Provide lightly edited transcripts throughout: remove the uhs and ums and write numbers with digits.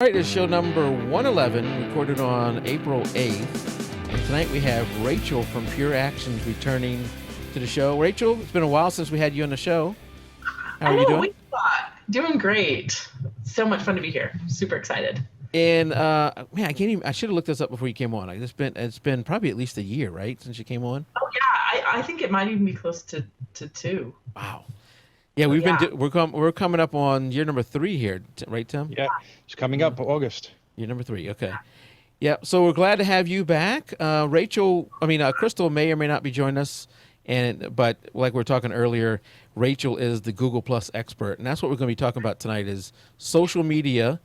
All right, it's show number 111, recorded on April 8th. And tonight we have Rachel from Pure Actions returning to the show. Rachel, it's been a while since we had you on the show. How are you doing? Doing great. So much fun to be here. Super excited. And man, I should have looked this up before you came on. It's been probably at least a year, right, since you came on. Oh yeah, I think it might even be close to two. Wow. Yeah, we're coming up on year number 3 here, right, Tim? Yeah, it's coming up August. Year number 3. Okay. Yeah, so we're glad to have you back, Rachel. Crystal may or may not be joining us, but like we were talking earlier, Rachel is the Google Plus expert, and that's what we're going to be talking about tonight: is social media.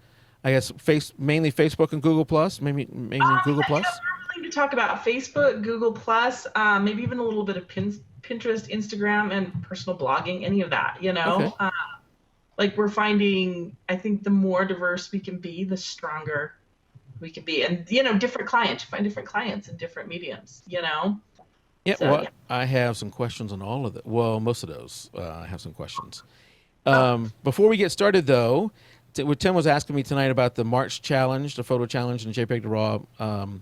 I guess mainly Facebook and Google Plus, maybe Google Plus. We're going to talk about Facebook, Google Plus, maybe even a little bit of Pinterest, Instagram, and personal blogging. Any of that, Okay. Like we're finding, I think the more diverse we can be, the stronger we can be. And, different clients, you find different clients in different mediums, Yeah, I have some questions on all of it. Well, most of those, I have some questions. Before we get started, though, Tim was asking me tonight about the March challenge, the photo challenge in jpeg2RAW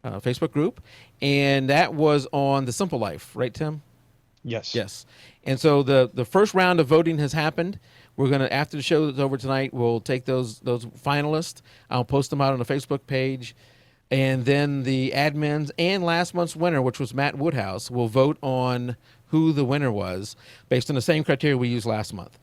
Facebook group. And that was on the Simple Life, right, Tim? Yes. Yes. And so the first round of voting has happened. We're going to, after the show is over tonight, we'll take those finalists. I'll post them out on the Facebook page. And then the admins and last month's winner, which was Matt Woodhouse, will vote on who the winner was based on the same criteria we used last month.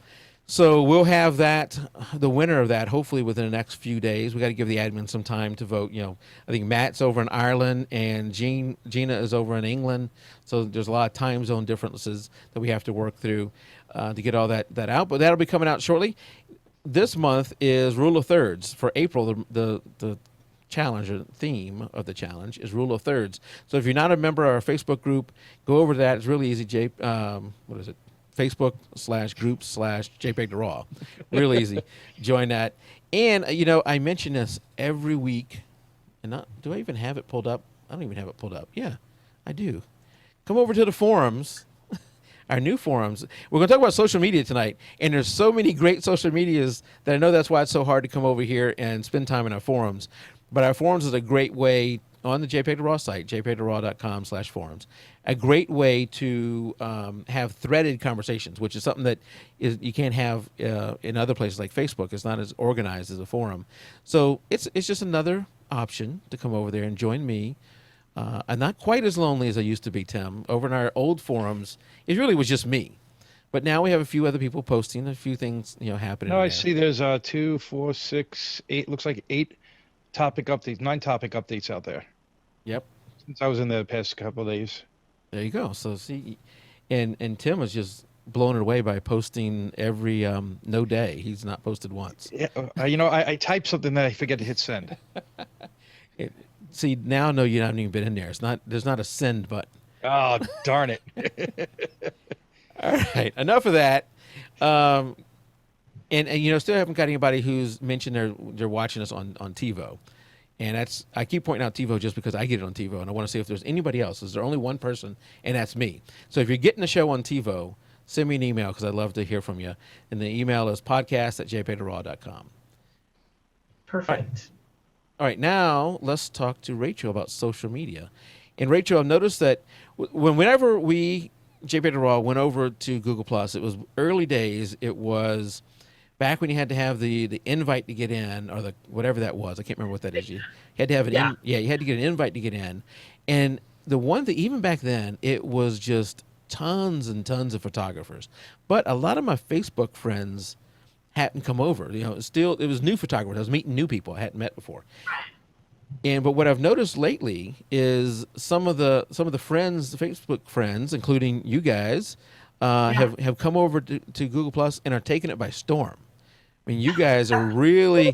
So we'll have the winner of that, hopefully within the next few days. We got to give the admin some time to vote. I think Matt's over in Ireland and Gina is over in England. So there's a lot of time zone differences that we have to work through to get all that out. But that'll be coming out shortly. This month is Rule of Thirds for April. The challenge or theme of the challenge is Rule of Thirds. So if you're not a member of our Facebook group, go over to that. It's really easy. What is it? Facebook/groups/jpeg2RAW. Real easy. Join that. And, I mention this every week. And do I even have it pulled up? I don't even have it pulled up. Yeah, I do. Come over to the forums, our new forums. We're going to talk about social media tonight. And there's so many great social medias that I know that's why it's so hard to come over here and spend time in our forums. But our forums is a great way on the jpeg2RAW site, jpeg2RAW.com/forums. A great way to have threaded conversations, which is something that you can't have in other places like Facebook. It's not as organized as a forum. So it's just another option to come over there and join me. I'm not quite as lonely as I used to be, Tim. Over in our old forums, it really was just me. But now we have a few other people posting, a few things happening. No, I see there's 2, 4, 6, 8, looks like 8 topic updates, 9 topic updates out there. Yep. Since I was in there the past couple of days. There you go. So see, and Tim was just blown away by posting every no day. He's not posted once. Yeah, I type something that I forget to hit send. See, now I know you haven't even been in there. There's not a send button. Oh, darn it. All right, enough of that. And still haven't got anybody who's mentioned they're watching us on TiVo. And I keep pointing out TiVo just because I get it on TiVo, and I want to see if there's anybody else. Is there only one person, and that's me. So if you're getting the show on TiVo, send me an email because I'd love to hear from you. And the email is podcast@jpeg2RAW.com. Perfect. All right, now let's talk to Rachel about social media. And Rachel, I've noticed that whenever we, jpeg2RAW, went over to Google+, it was early days. It was back when you had to have the invite to get in, or the whatever that was. I can't remember what that is. You had to have you had to get an invite to get in. And the one thing, even back then, it was just tons and tons of photographers. But a lot of my Facebook friends hadn't come over. It was new photographers. I was meeting new people I hadn't met before. But what I've noticed lately is some of the friends, the Facebook friends, including you guys, have come over to Google Plus and are taking it by storm. I mean, you guys are really.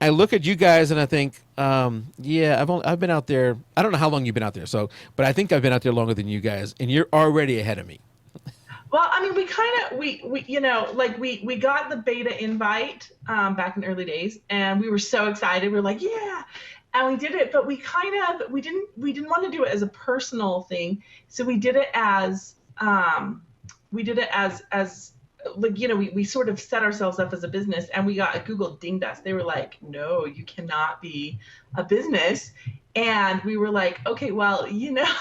I look at you guys and I think, I've been out there. I don't know how long you've been out there, but I think I've been out there longer than you guys, and you're already ahead of me. Well, I mean, we got the beta invite back in the early days, and we were so excited. We were like, yeah, and we did it, but we didn't want to do it as a personal thing, so we did it as like, you know, we sort of set ourselves up as a business, and we got Google dinged us. They were like, no, you cannot be a business. And we were like, okay, well, you know,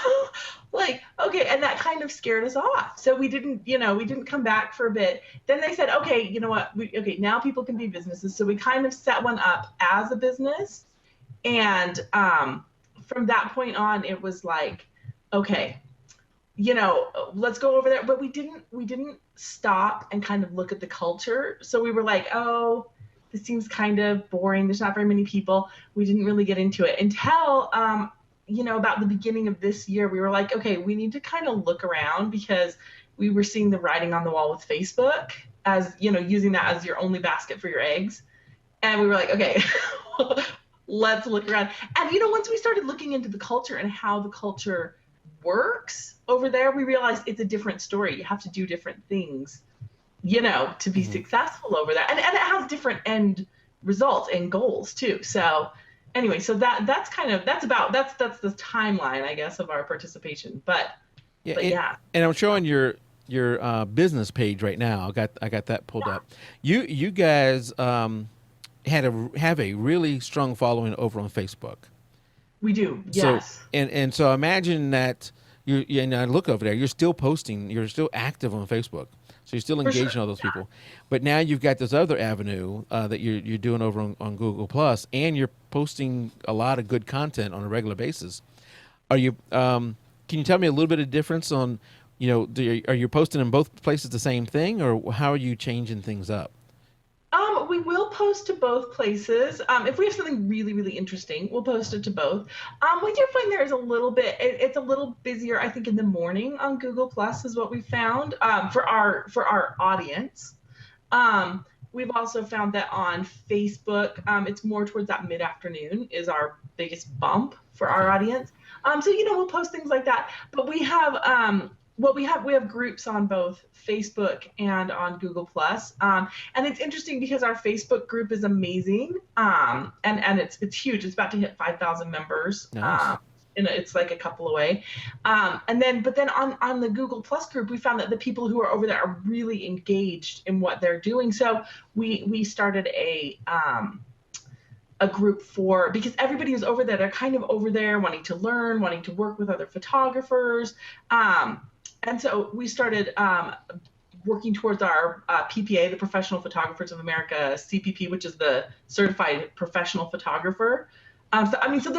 like, okay. And that kind of scared us off. So we didn't, you know, we didn't come back for a bit. Then they said, okay, you know what? Okay, now people can be businesses. So we kind of set one up as a business. And from that point on, it was like, okay, you know, let's go over there. But we didn't stop and kind of look at the culture. So we were like, oh, this seems kind of boring. There's not very many people. We didn't really get into it until, you know, about the beginning of this year. We were like, okay, we need to kind of look around, because we were seeing the writing on the wall with Facebook, as, you know, using that as your only basket for your eggs. And we were like, okay, let's look around. And, you know, once we started looking into the culture and how the culture works over there, we realized it's a different story. You have to do different things, you know, to be successful over there. And it has different end results and goals too. So anyway, so that's the timeline, I guess, of our participation. But yeah. And I'm showing your business page right now. I got that pulled up. You guys have a really strong following over on Facebook. We do, yes. So so imagine that and I look over there, you're still posting, you're still active on Facebook. So you're still engaging all those people. But now you've got this other avenue that you're doing over on Google Plus, and you're posting a lot of good content on a regular basis. Are you can you tell me a little bit of difference on, you know, are you posting in both places the same thing, or how are you changing things up? We will post to both places. If we have something really, really interesting, we'll post it to both. We do find there is a little bit, it's a little busier, I think, in the morning on Google Plus is what we found, for our audience. We've also found that on Facebook, it's more towards that mid-afternoon is our biggest bump for our audience. So, you know, we'll post things like that. But we have we have groups on both Facebook and on Google Plus, and it's interesting because our Facebook group is amazing, and it's huge. It's about to hit 5,000 members. Nice. It's like a couple away, but then on the Google Plus group, we found that the people who are over there are really engaged in what they're doing. So we started a group because everybody who's over there, they're kind of over there wanting to learn, wanting to work with other photographers. And so we started working towards our PPA, the Professional Photographers of America, CPP, which is the Certified Professional Photographer. So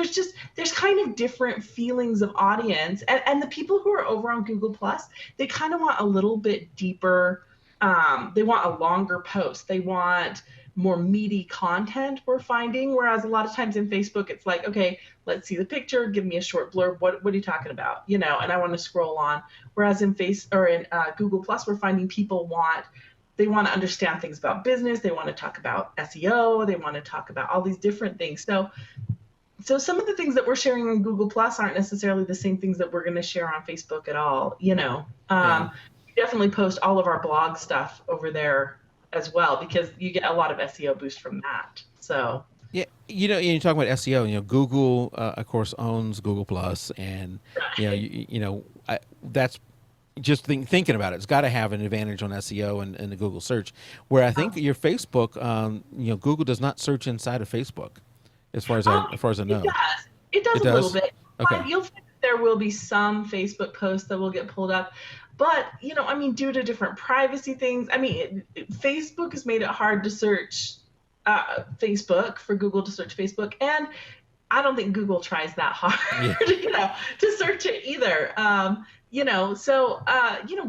there's kind of different feelings of audience. And the people who are over on Google Plus, they kind of want a little bit deeper. They want a longer post. They want more meaty content, we're finding, whereas a lot of times in Facebook it's like, okay, let's see the picture, give me a short blurb, what are you talking about, you know, and I want to scroll on. Whereas in Google Plus, we're finding people want to understand things about business, they want to talk about SEO, they want to talk about all these different things. So some of the things that we're sharing on Google Plus aren't necessarily the same things that we're going to share on Facebook at all, you know. We definitely post all of our blog stuff over there as well, because you get a lot of SEO boost from that. So yeah, you know, you're talking about SEO. You know, Google, of course, owns Google Plus, and that's just thinking about it. It's got to have an advantage on SEO and the Google search. Where I think your Facebook, Google does not search inside of Facebook, as far as I know. It does a little bit. Okay. You'll find there will be some Facebook posts that will get pulled up. But, you know, I mean, due to different privacy things, I mean, Facebook has made it hard to search Facebook, for Google to search Facebook. And I don't think Google tries that hard, to search it either.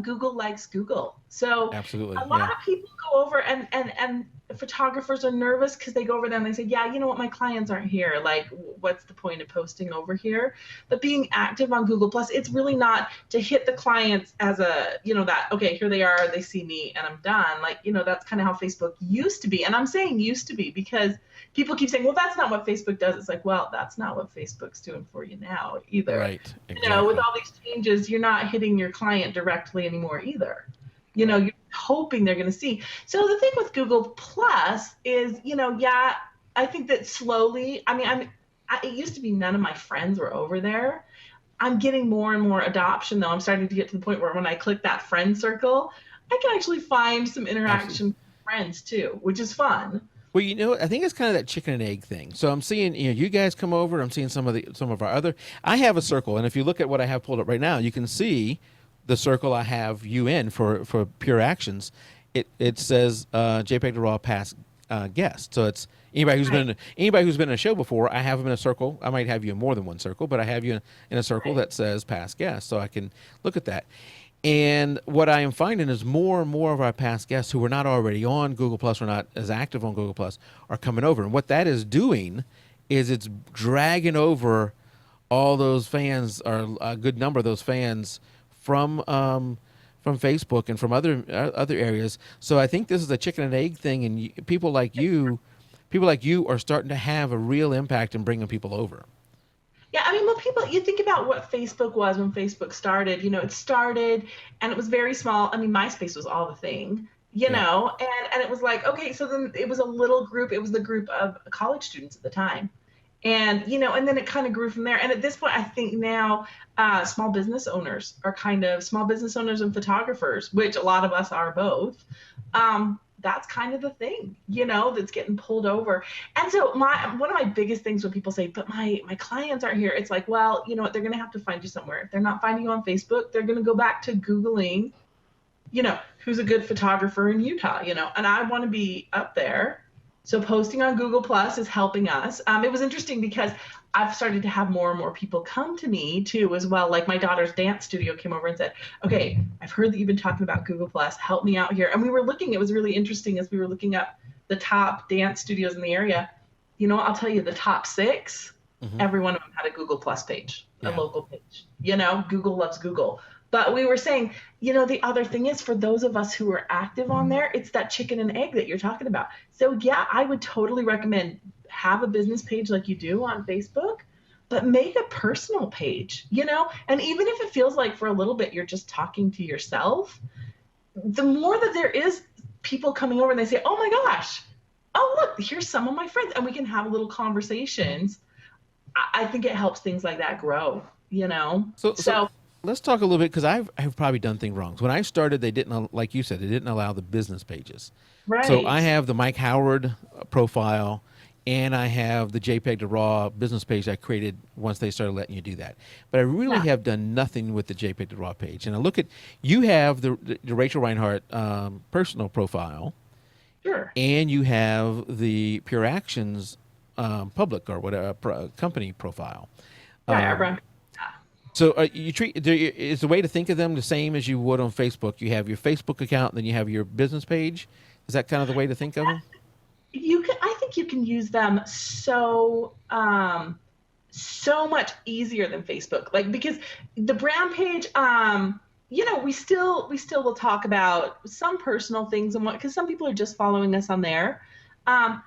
Google likes Google. So absolutely, a lot of people go over and photographers are nervous because they go over there and they say, yeah, you know what, my clients aren't here. Like, what's the point of posting over here? But being active on Google Plus, it's really not to hit the clients as okay, here they are, they see me and I'm done. Like, you know, that's kind of how Facebook used to be. And I'm saying used to be because people keep saying, well, that's not what Facebook does. It's like, well, that's not what Facebook's doing for you now either. Right. Exactly. You know, with all these changes, you're not hitting your client directly anymore either. You know, you're hoping they're going to see. So the thing with Google Plus is, I think that slowly, it used to be none of my friends were over there. I'm getting more and more adoption, though. I'm starting to get to the point where when I click that friend circle, I can actually find some Absolutely. interaction with friends too, which is fun. Well, I think it's kind of that chicken and egg thing. So I'm seeing, you guys come over. I'm seeing some of our other. I have a circle, and if you look at what I have pulled up right now, you can see the circle I have you in for pure actions. It says JPEG2RAW past guest. So it's Right. anybody who's been in a show before. I have them in a circle. I might have you in more than one circle, but I have you in a circle Right. that says past guest, so I can look at that. And what I am finding is more and more of our past guests who are not already on Google Plus or not as active on Google Plus are coming over. And what that is doing is it's dragging over all those fans, or a good number of those fans from Facebook and from other areas. So I think this is a chicken and egg thing, and people like you are starting to have a real impact in bringing people over. Yeah, I mean, when people, you think about what Facebook was when Facebook started, it started and it was very small. I mean, MySpace was all the thing, Yeah. and it was like, okay, so then it was a little group. It was the group of college students at the time. And then it kind of grew from there. And at this point, I think now small business owners and photographers, which a lot of us are both. That's kind of the thing, that's getting pulled over. And so one of my biggest things when people say, but my clients aren't here, it's like, well, you know what, they're going to have to find you somewhere. If they're not finding you on Facebook, they're going to go back to Googling, who's a good photographer in Utah, and I want to be up there. So posting on Google Plus is helping us. It was interesting because I've started to have more and more people come to me too as well. Like my daughter's dance studio came over and said, okay, I've heard that you've been talking about Google Plus. Help me out here. And we were looking, it was really interesting as we were looking up the top dance studios in the area. I'll tell you the top 6, Hmm. every one of them had a Google Plus page, a Yeah. local page. Google loves Google. But we were saying, the other thing is for those of us who are active on there, it's that chicken and egg that you're talking about. So yeah, I would totally recommend have a business page like you do on Facebook, but make a personal page, and even if it feels like for a little bit you're just talking to yourself, the more that there is people coming over and they say, oh my gosh, oh look, here's some of my friends, and we can have little conversations. I think it helps things like that grow. So So let's talk a little bit because I've probably done things wrong. When I started, they didn't, like you said, they didn't allow the business pages. So I right. have the Mike Howard profile, and I have the JPEG to RAW business page I created once they started letting you do that. But I really Yeah, have done nothing with the JPEG to RAW page. And I look at you have the Rachel Reinhardt personal profile, sure. and you have the Pure Actions public or whatever company profile. Right, I Um, run. so is the way to think of them the same as you would on Facebook? You have your Facebook account, and then you have your business page. Is that kind of the way to think of them? I think you can use them so much easier than Facebook. Like because the brand page, we still will talk about some personal things and what because some people are just following us on there. Um,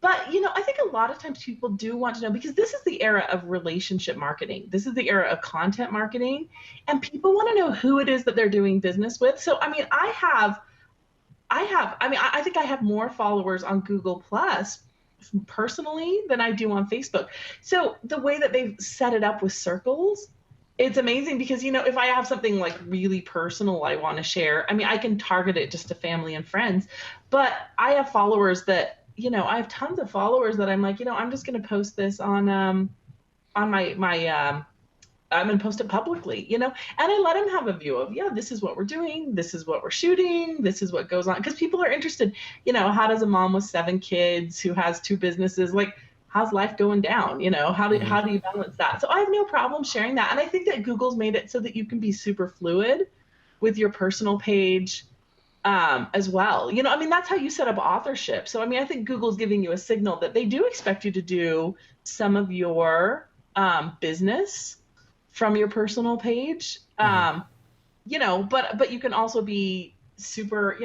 but I think a lot of times people do want to know because this is the era of relationship marketing. This is the era of content marketing, and people want to know who it is that they're doing business with. So I mean, I think I have more followers on Google Plus personally than I do on Facebook. So the way that they've set it up with circles, it's amazing because, if I have something like really personal I want to share, I mean, I can target it just to family and friends, but I have followers that, I have tons of followers that I'm like, I'm just going to post this on my I'm going to post it publicly, and I let them have a view of, yeah, this is what we're doing. This is what we're shooting. This is what goes on. Because people are interested, how does a mom with 7 kids who has 2 businesses, like, how's life going down? Hmm. How do you balance that? So I have no problem sharing that. And I think that Google's made it so that you can be super fluid with your personal page as well. I mean, that's how you set up authorship. So, I mean, I think Google's giving you a signal that they do expect you to do some of your business from your personal page. Hmm. But you can also be super,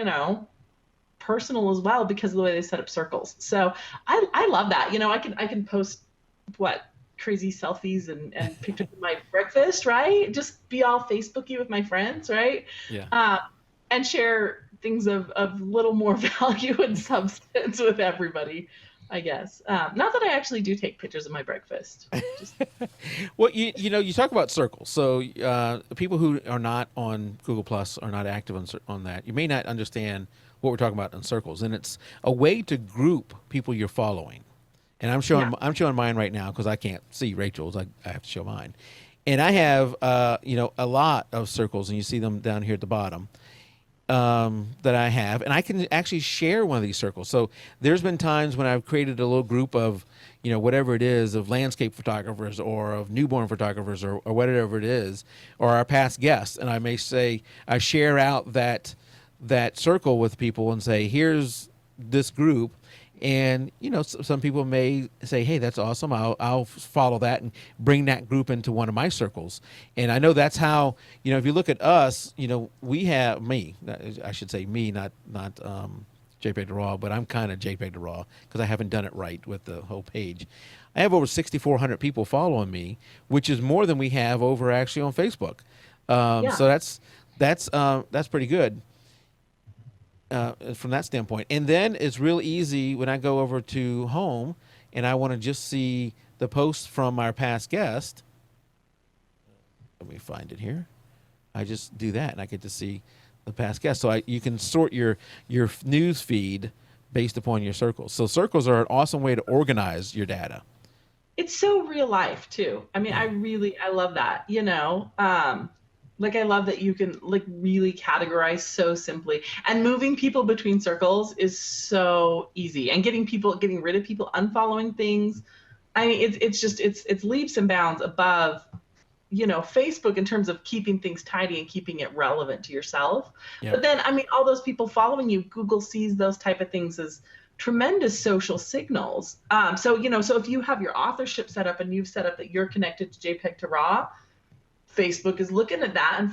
personal as well because of the way they set up circles. So I love that. I can post what crazy selfies and pictures of my breakfast, right? Just be all Facebooky with my friends, right? Yeah. Uh, and share things of little more value and substance with everybody. I guess. Not that I actually do take pictures of my breakfast. Just Well, you talk about circles. So people who are not on Google Plus are not active on that. You may not understand what we're talking about in circles, and it's a way to group people you're following. And yeah, I'm showing mine right now because I can't see Rachel's. I have to show mine, and I have a lot of circles, and you see them down here at the bottom that I have, and I can actually share one of these circles. So there's been times when I've created a little group of, whatever it is, of landscape photographers or of newborn photographers or whatever it is, or our past guests, and I may say I share out that circle with people and say, here's this group. And some people may say, "Hey, that's awesome. I'll follow that and bring that group into one of my circles." And I know that's how if you look at us, we have me. I should say me, not jpeg2RAW, but I'm kind of jpeg2RAW because I haven't done it right with the whole page. I have over 6,400 people following me, which is more than we have over actually on Facebook. yeah. So that's pretty good. From that standpoint. And then it's real easy when I go over to home and I want to just see the posts from our past guest. Let me find it here. I just do that and I get to see the past guest. So you can sort your news feed based upon your circles. So circles are an awesome way to organize your data. It's so real life too. I mean, I love that, like I love that you can like really categorize so simply, and moving people between circles is so easy, and getting rid of people, unfollowing things. I mean, it's leaps and bounds above, Facebook in terms of keeping things tidy and keeping it relevant to yourself. Yeah. But then, I mean, all those people following you, Google sees those type of things as tremendous social signals. So if you have your authorship set up and you've set up that you're connected to jpeg2RAW, Facebook is looking at that, and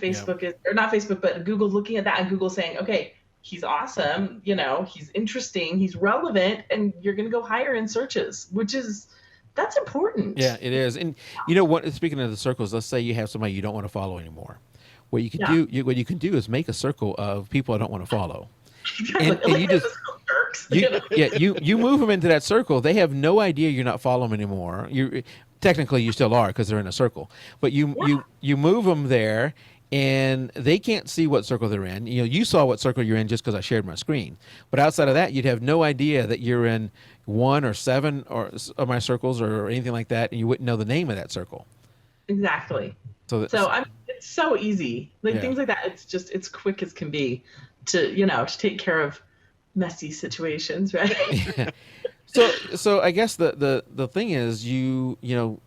or not Facebook, but Google's looking at that, and Google's saying, okay, he's awesome, he's interesting, he's relevant, and you're going to go higher in searches, that's important. Yeah, it is. And what? Speaking of the circles, let's say you have somebody you don't want to follow anymore. What you can what you can do is make a circle of people I don't want to follow, and you just you move them into that circle. They have no idea you're not following them anymore. Technically you still are because they're in a circle, but you move them there, and they can't see what circle they're in. You saw what circle you're in just because I shared my screen, but outside of that, you'd have no idea that you're in 1 or 7 of my circles or anything like that, and you wouldn't know the name of that circle. Exactly. So I mean, it's so easy, things like that. It's quick as can be to take care of messy situations, right? So I guess the thing is you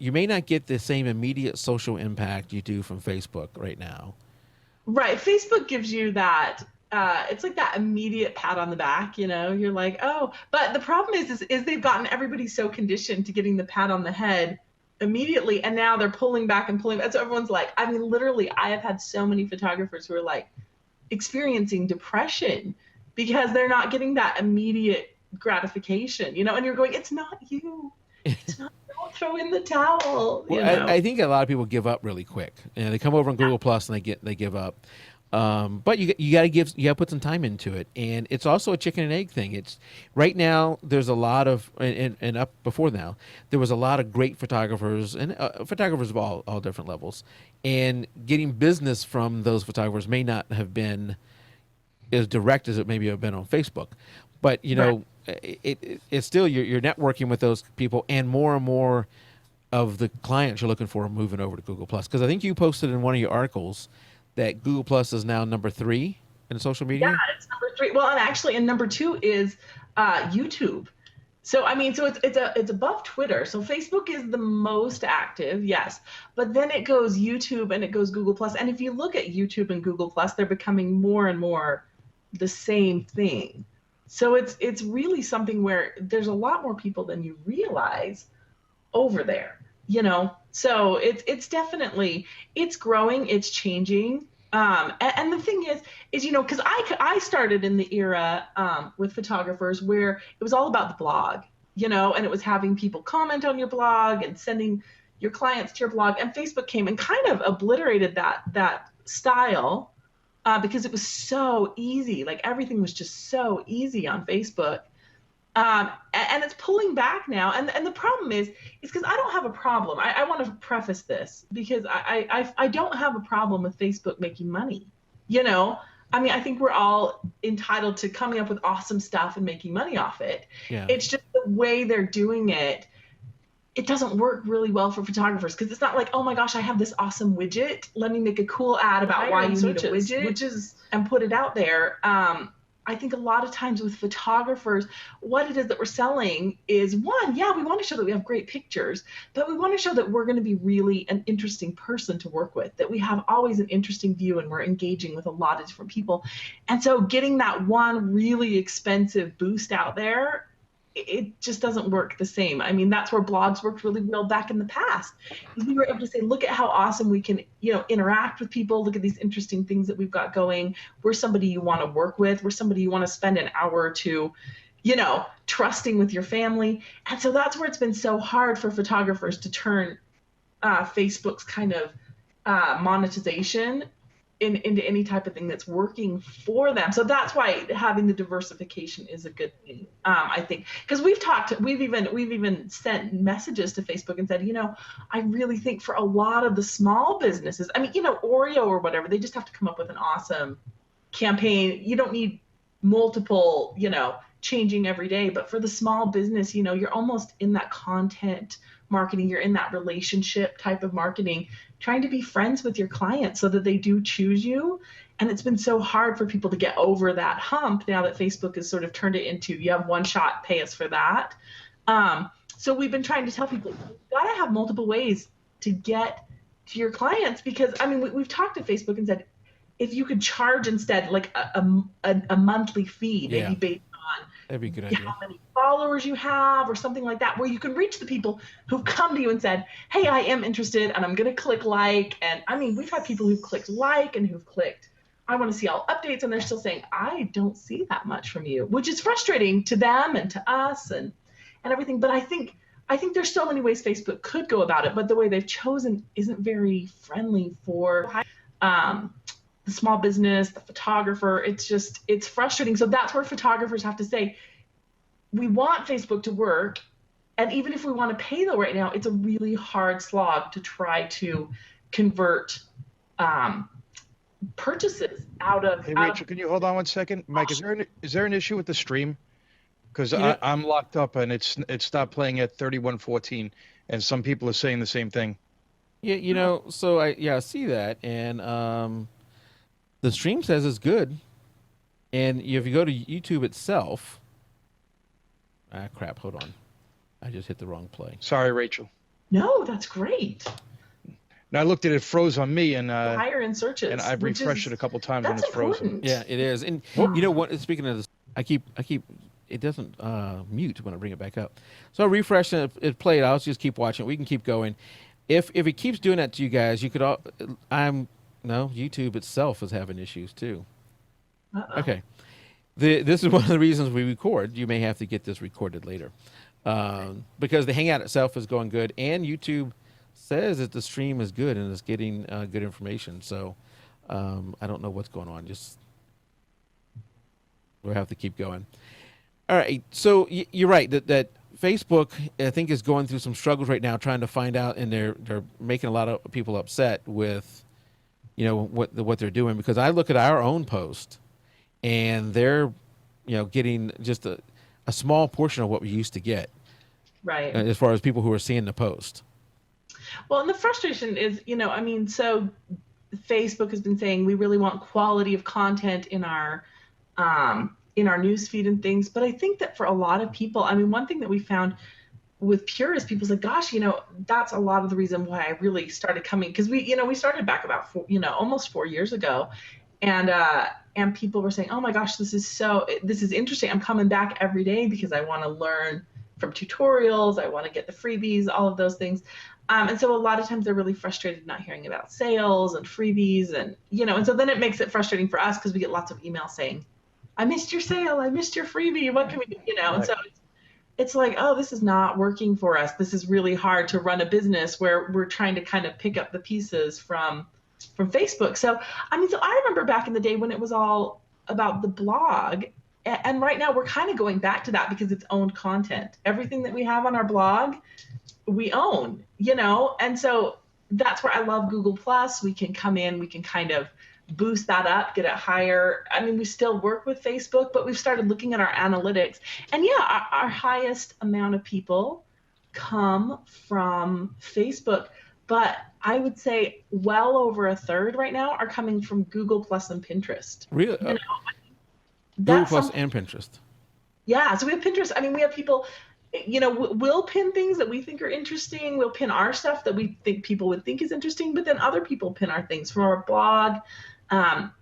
may not get the same immediate social impact you do from Facebook right now. Right. Facebook gives you that it's like that immediate pat on the back, you're like, oh, but the problem is they've gotten everybody so conditioned to getting the pat on the head immediately, and now they're pulling back and pulling. So everyone's like, I mean, literally, I have had so many photographers who are like experiencing depression because they're not getting that immediate gratification, and you're going, it's not you. It's not, don't throw in the towel. Well, I think a lot of people give up really quick. They come over on Google Plus and they give up. But you got to put some time into it, and it's also a chicken and egg thing. It's right now there's a lot of and up before now there was a lot of great photographers and photographers of all different levels, and getting business from those photographers may not have been as direct as it maybe have been on Facebook, but it's still you're networking with those people, and more of the clients you're looking for are moving over to Google Plus, because I think you posted in one of your articles that Google Plus is now number 3 in social media. Yeah, it's number 3. Well, and actually, and number 2 is YouTube. So I mean, so it's above Twitter. So Facebook is the most active, yes, but then it goes YouTube and it goes Google Plus. And if you look at YouTube and Google Plus, they're becoming more and more the same thing. So it's really something where there's a lot more people than you realize over there, So it's definitely, it's growing, it's changing. And the thing is, because I started in the era with photographers where it was all about the blog, and it was having people comment on your blog and sending your clients to your blog. And Facebook came and kind of obliterated that style because it was so easy. Like everything was just so easy on Facebook. And it's pulling back now. And the problem is because I don't have a problem. I want to preface this because I don't have a problem with Facebook making money. You know, I mean, I think we're all entitled to coming up with awesome stuff and making money off it. Yeah. It's just the way they're doing it. It doesn't work really well for photographers because it's not like, oh my gosh, I have this awesome widget. Let me make a cool ad about why you need a widget and put it out there. I think a lot of times with photographers, what it is that we're selling is one, yeah, we want to show that we have great pictures, but we want to show that we're going to be really an interesting person to work with, that we have always an interesting view and we're engaging with a lot of different people. And so getting that one really expensive boost out there, it just doesn't work the same. I mean, that's where blogs worked really well back in the past. We were able to say, look at how awesome we can, interact with people. Look at these interesting things that we've got going. We're somebody you want to work with. We're somebody you want to spend an hour or two, trusting with your family. And so that's where it's been so hard for photographers to turn Facebook's kind of monetization into any type of thing that's working for them. So that's why having the diversification is a good thing, I think, because we've even sent messages to Facebook and said, I really think for a lot of the small businesses, I mean, Oreo or whatever, they just have to come up with an awesome campaign. You don't need multiple, changing every day, but for the small business, you're almost in that content marketing, you're in that relationship type of marketing, trying to be friends with your clients so that they do choose you. And it's been so hard for people to get over that hump now that Facebook has sort of turned it into, you have one shot, pay us for that. So we've been trying to tell people, you've got to have multiple ways to get to your clients, because I mean, we've talked to Facebook and said, if you could charge instead like a monthly fee, maybe based on that'd be a good idea. How many followers you have or something like that, where you can reach the people who've come to you and said, hey, I am interested and I'm going to click like. And I mean, we've had people who've clicked like and who've clicked, I want to see all updates, and they're still saying, I don't see that much from you, which is frustrating to them and to us and everything. But I think there's so many ways Facebook could go about it, but the way they've chosen isn't very friendly for the small business, the photographer. It's frustrating. So that's where photographers have to say, we want Facebook to work. And even if we want to pay though right now, it's a really hard slog to try to convert purchases out of. Hey, Rachel, can you hold on one second? Mike, is there an issue with the stream? Because I'm locked up and it stopped playing at 31:14, and some people are saying the same thing. Yeah, so I see that, and the stream says it's good, and if you go to YouTube itself, crap, hold on, I just hit the wrong play. Sorry, Rachel. No, that's great. Now I looked at it, froze on me, and higher in searches, and I've refreshed it a couple times when it's frozen. Yeah, it is, and you know what? Speaking of this, I keep it doesn't mute when I bring it back up. So I refresh and it played. I'll just keep watching. We can keep going. If it keeps doing that to you guys, you could all. YouTube itself is having issues too. Uh-oh. Okay, this is one of the reasons we record. You may have to get this recorded later, because the Hangout itself is going good, and YouTube says that the stream is good and is getting good information. So I don't know what's going on. Just we'll have to keep going. All right. So you're right that Facebook, I think, is going through some struggles right now, trying to find out, and they're making a lot of people upset with, what they're doing. Because I look at our own post, and they're, getting just a small portion of what we used to get, right? As far as people who are seeing the post. Well, and the frustration is, so Facebook has been saying we really want quality of content in our newsfeed and things. But I think that for a lot of people, one thing that we found with purists, people say, gosh, that's a lot of the reason why I really started coming, because we started back about almost 4 years ago, and people were saying, oh my gosh, this is interesting. I'm coming back every day because I want to learn from tutorials. I want to get the freebies, all of those things. And so a lot of times they're really frustrated not hearing about sales and freebies, and so then it makes it frustrating for us because we get lots of emails saying, I missed your sale, I missed your freebie, what can we do? Right. And so it's like, oh, this is not working for us. This is really hard to run a business where we're trying to kind of pick up the pieces from Facebook. So I remember back in the day when it was all about the blog, and right now we're kind of going back to that because it's owned content. Everything that we have on our blog, we own, and so that's where I love Google Plus. We can come in, we can kind of boost that up, get it higher. I mean, we still work with Facebook, but we've started looking at our analytics, and yeah, our highest amount of people come from Facebook, but I would say well over a third right now are coming from Google Plus and Pinterest. Really? Google Plus and Pinterest. Yeah, so we have Pinterest. I mean, we have people, we'll pin things that we think are interesting. We'll pin our stuff that we think people would think is interesting, but then other people pin our things from our blog.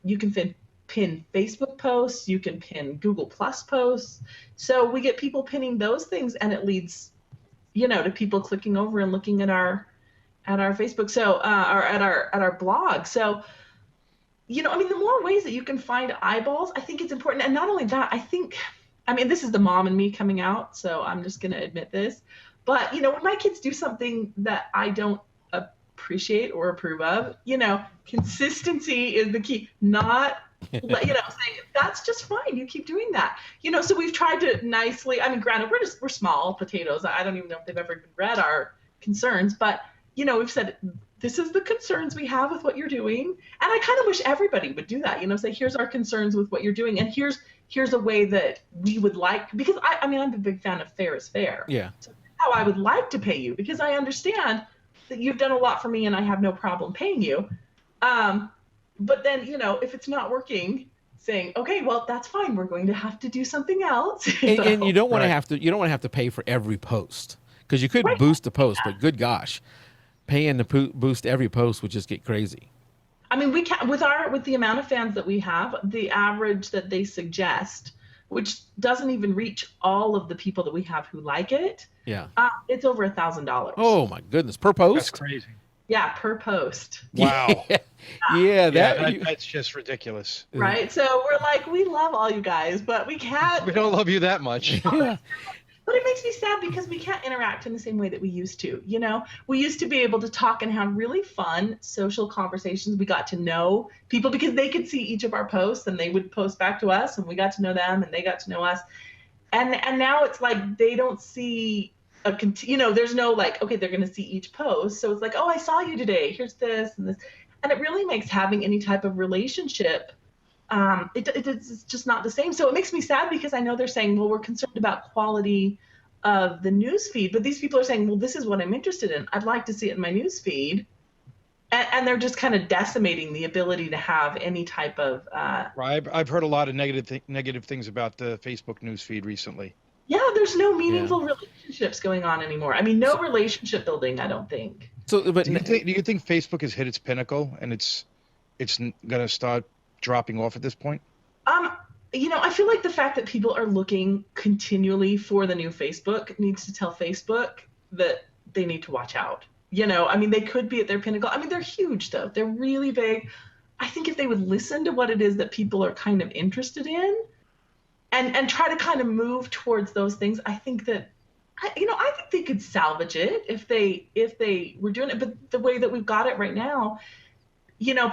You can pin Facebook posts. You can pin Google Plus posts. So we get people pinning those things, and it leads, to people clicking over and looking at our Facebook. So, or at our blog. So, I mean, the more ways that you can find eyeballs, I think it's important. And not only that, I mean, this is the mom in me coming out, so I'm just going to admit this. But, when my kids do something that I don't appreciate or approve of, consistency is the key. Not, saying that's just fine. You keep doing that. So we've tried to nicely, I mean, granted, we're small potatoes. I don't even know if they've ever even read our concerns, but, we've said, this is the concerns we have with what you're doing. And I kind of wish everybody would do that, say, here's our concerns with what you're doing. And here's a way that we would like, because I'm a big fan of fair is fair. Yeah. So how I would like to pay you, because I understand that you've done a lot for me and I have no problem paying you. But then, if it's not working, saying, okay, well, that's fine. We're going to have to do something else. And you don't want to have to pay for every post, because you could boost the post, but good gosh, paying to boost every post would just get crazy. I mean, we can with the amount of fans that we have, the average that they suggest, which doesn't even reach all of the people that we have who like it. Yeah. It's over $1,000. Oh my goodness, per post? That's crazy. Yeah, per post. Wow. Yeah, that's just ridiculous. Right. So we're like, we love all you guys, but we can't. We don't love you that much. Yeah. But it makes me sad because we can't interact in the same way that we used to. We used to be able to talk and have really fun social conversations. We got to know people because they could see each of our posts and they would post back to us, and we got to know them and they got to know us. And now it's like they don't see there's no like, okay, they're going to see each post. So it's like, oh, I saw you today. Here's this and this. And it really makes having any type of relationship it's just not the same. So it makes me sad because I know they're saying, well, we're concerned about quality of the news feed, but these people are saying, well, this is what I'm interested in. I'd like to see it in my news feed. And they're just kind of decimating the ability to have any type of. Right. I've heard a lot of negative things about the Facebook news feed recently. Yeah, there's no meaningful relationships going on anymore. I mean, no relationship building, I don't think. So, but do you think Facebook has hit its pinnacle and it's going to start dropping off at this point? I feel like the fact that people are looking continually for the new Facebook needs to tell Facebook that they need to watch out. I mean, they could be at their pinnacle. I mean, they're huge though. They're really big. I think if they would listen to what it is that people are kind of interested in and try to kind of move towards those things, I think that I think they could salvage it if they were doing it. But the way that we've got it right now,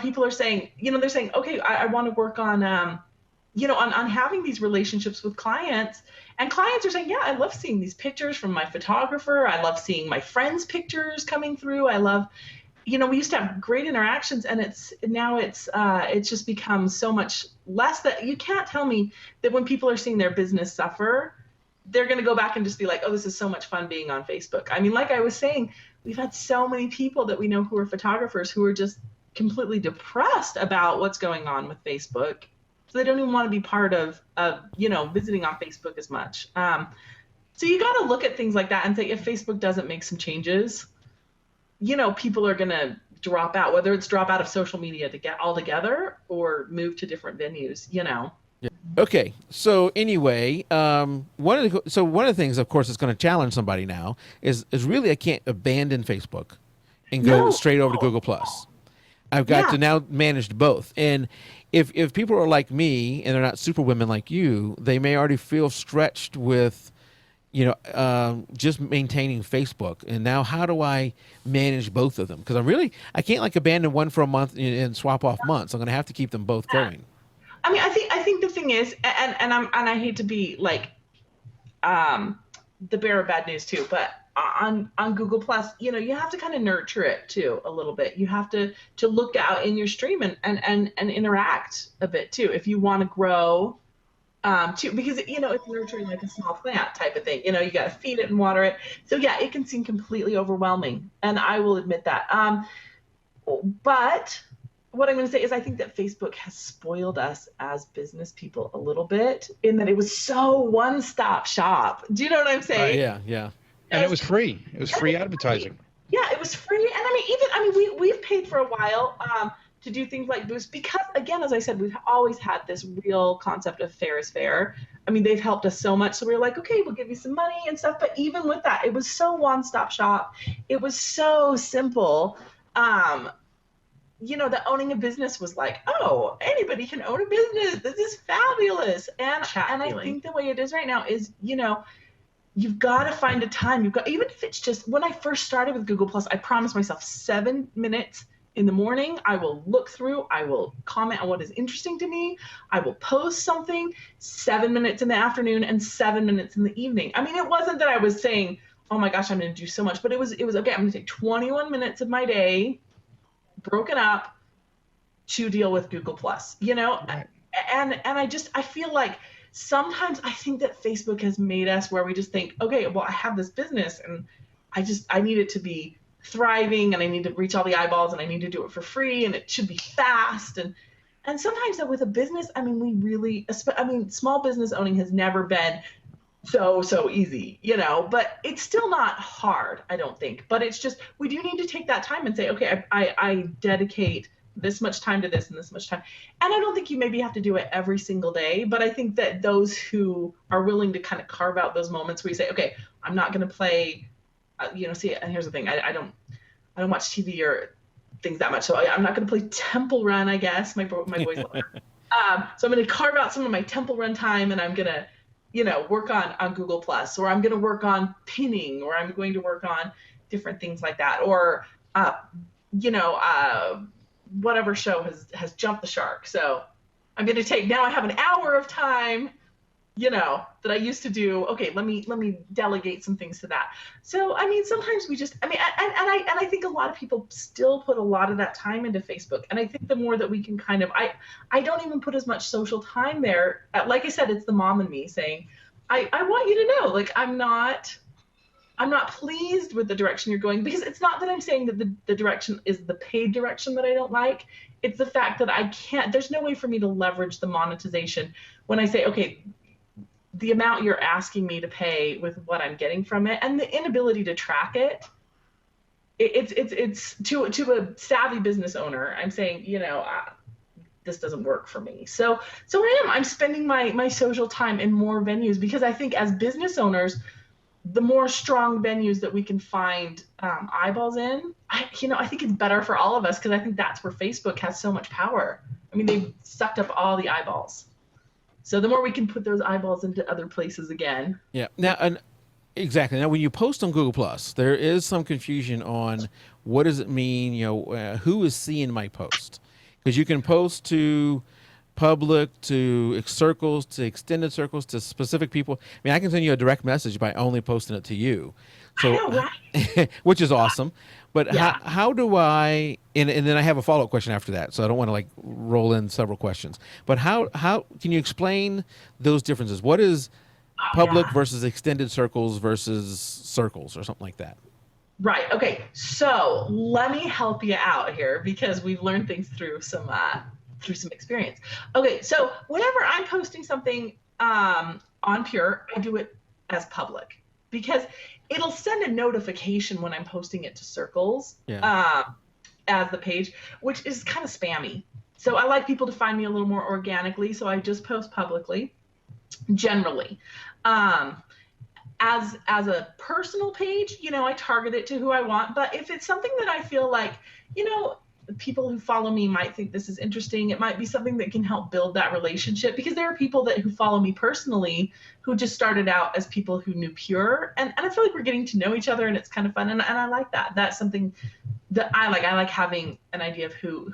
people are saying, they're saying, okay, I want to work on, on having these relationships with clients. And clients are saying, yeah, I love seeing these pictures from my photographer. I love seeing my friends' pictures coming through. I love, we used to have great interactions, and it's just become so much less that you can't tell me that when people are seeing their business suffer, they're going to go back and just be like, oh, this is so much fun being on Facebook. I mean, like I was saying, we've had so many people that we know who are photographers who are just completely depressed about what's going on with Facebook. So they don't even want to be part of visiting on Facebook as much. So you got to look at things like that and say, if Facebook doesn't make some changes, people are going to drop out, whether it's drop out of social media to get all together or move to different venues, Yeah. Okay. So anyway, one of the things, of course, that's going to challenge somebody now is really I can't abandon Facebook and go straight over to Google Plus. I've got to now manage both. And if people are like me and they're not super women like you, they may already feel stretched with, just maintaining Facebook. And now how do I manage both of them? Because I can't like abandon one for a month and swap off months. I'm going to have to keep them both going. I mean, I think the thing is, and I hate to be like the bearer of bad news too, but on Google Plus, you know, you have to kind of nurture it too a little bit. You have to look out in your stream and interact a bit too if you want to grow too, because you know it's nurturing like a small plant type of thing. You know, you got to feed it and water it. So yeah, it can seem completely overwhelming, and I will admit that. But what I'm going to say is I think that Facebook has spoiled us as business people a little bit in that it was so one-stop shop. Do you know what I'm saying? Yeah, yeah. And it was free. It was free advertising. Yeah, it was free. And I mean, we've paid for a while to do things like Boost because, again, as I said, we've always had this real concept of fair is fair. I mean, they've helped us so much. So we were like, okay, we'll give you some money and stuff. But even with that, it was so one-stop shop. It was so simple. You know, that owning a business was like, oh, anybody can own a business. This is fabulous. And I think the way it is right now is, you know, you've got to find a time. You've got, even if it's just when I first started with Google Plus, I promised myself 7 minutes in the morning. I will look through, I will comment on what is interesting to me. I will post something 7 minutes in the afternoon and 7 minutes in the evening. I mean, it wasn't that I was saying, oh my gosh, I'm going to do so much, but it was, okay, I'm going to take 21 minutes of my day broken up to deal with Google Plus, you know? Right. And I feel like sometimes I think that Facebook has made us where we just think, okay, well, I have this business and I need it to be thriving and I need to reach all the eyeballs and I need to do it for free and it should be fast. And sometimes with a business, I mean, small business owning has never been so easy, you know, but it's still not hard, I don't think. But it's just, we do need to take that time and say, okay, I dedicate this much time to this and this much time. And I don't think you maybe have to do it every single day, but I think that those who are willing to kind of carve out those moments where you say, okay, I'm not going to play, you know, see, and here's the thing, I don't watch TV or things that much. So I'm not going to play Temple Run, I guess. My boys love it. So I'm going to carve out some of my Temple Run time and I'm going to, you know, work on Google Plus, or I'm going to work on pinning, or I'm going to work on different things like that, or you know, whatever show has jumped the shark. So I'm going to take, now I have an hour of time, you know, that I used to do. Okay, let me delegate some things to that. So I mean, sometimes we just, I mean, and I think a lot of people still put a lot of that time into Facebook. And I think the more that we can kind of, I don't even put as much social time there. Like I said, it's the mom in me saying, I want you to know, like, I'm not pleased with the direction you're going, because it's not that I'm saying that the direction is the paid direction that I don't like. It's the fact that there's no way for me to leverage the monetization when I say, okay, the amount you're asking me to pay with what I'm getting from it, and the inability to track it. It's to a savvy business owner, I'm saying, you know, this doesn't work for me. So I'm spending my social time in more venues, because I think as business owners, the more strong venues that we can find eyeballs in, I think it's better for all of us, because I think that's where Facebook has so much power. I mean, they've sucked up all the eyeballs. So the more we can put those eyeballs into other places again. Yeah. Now, exactly. Now, when you post on Google Plus, there is some confusion on what does it mean. You know, who is seeing my post? Because you can post to public, to circles, to extended circles, to specific people. I mean, I can send you a direct message by only posting it to you. So, I know, right? Which is awesome. But yeah. how do I, and then I have a follow-up question after that, so I don't want to like roll in several questions. But how can you explain those differences? What is public versus extended circles versus circles, or something like that? Right. Okay. So let me help you out here, because we've learned things through some experience. Okay. So whenever I'm posting something on Pure, I do it as public, because it'll send a notification when I'm posting it to circles as the page, which is kind of spammy. So I like people to find me a little more organically, so I just post publicly, generally. As a personal page, you know, I target it to who I want. But if it's something that I feel like, you know, people who follow me might think this is interesting, it might be something that can help build that relationship, because there are people who follow me personally who just started out as people who knew Pure, and I feel like we're getting to know each other, and it's kind of fun, and I like that. That's something that I like. I like having an idea of who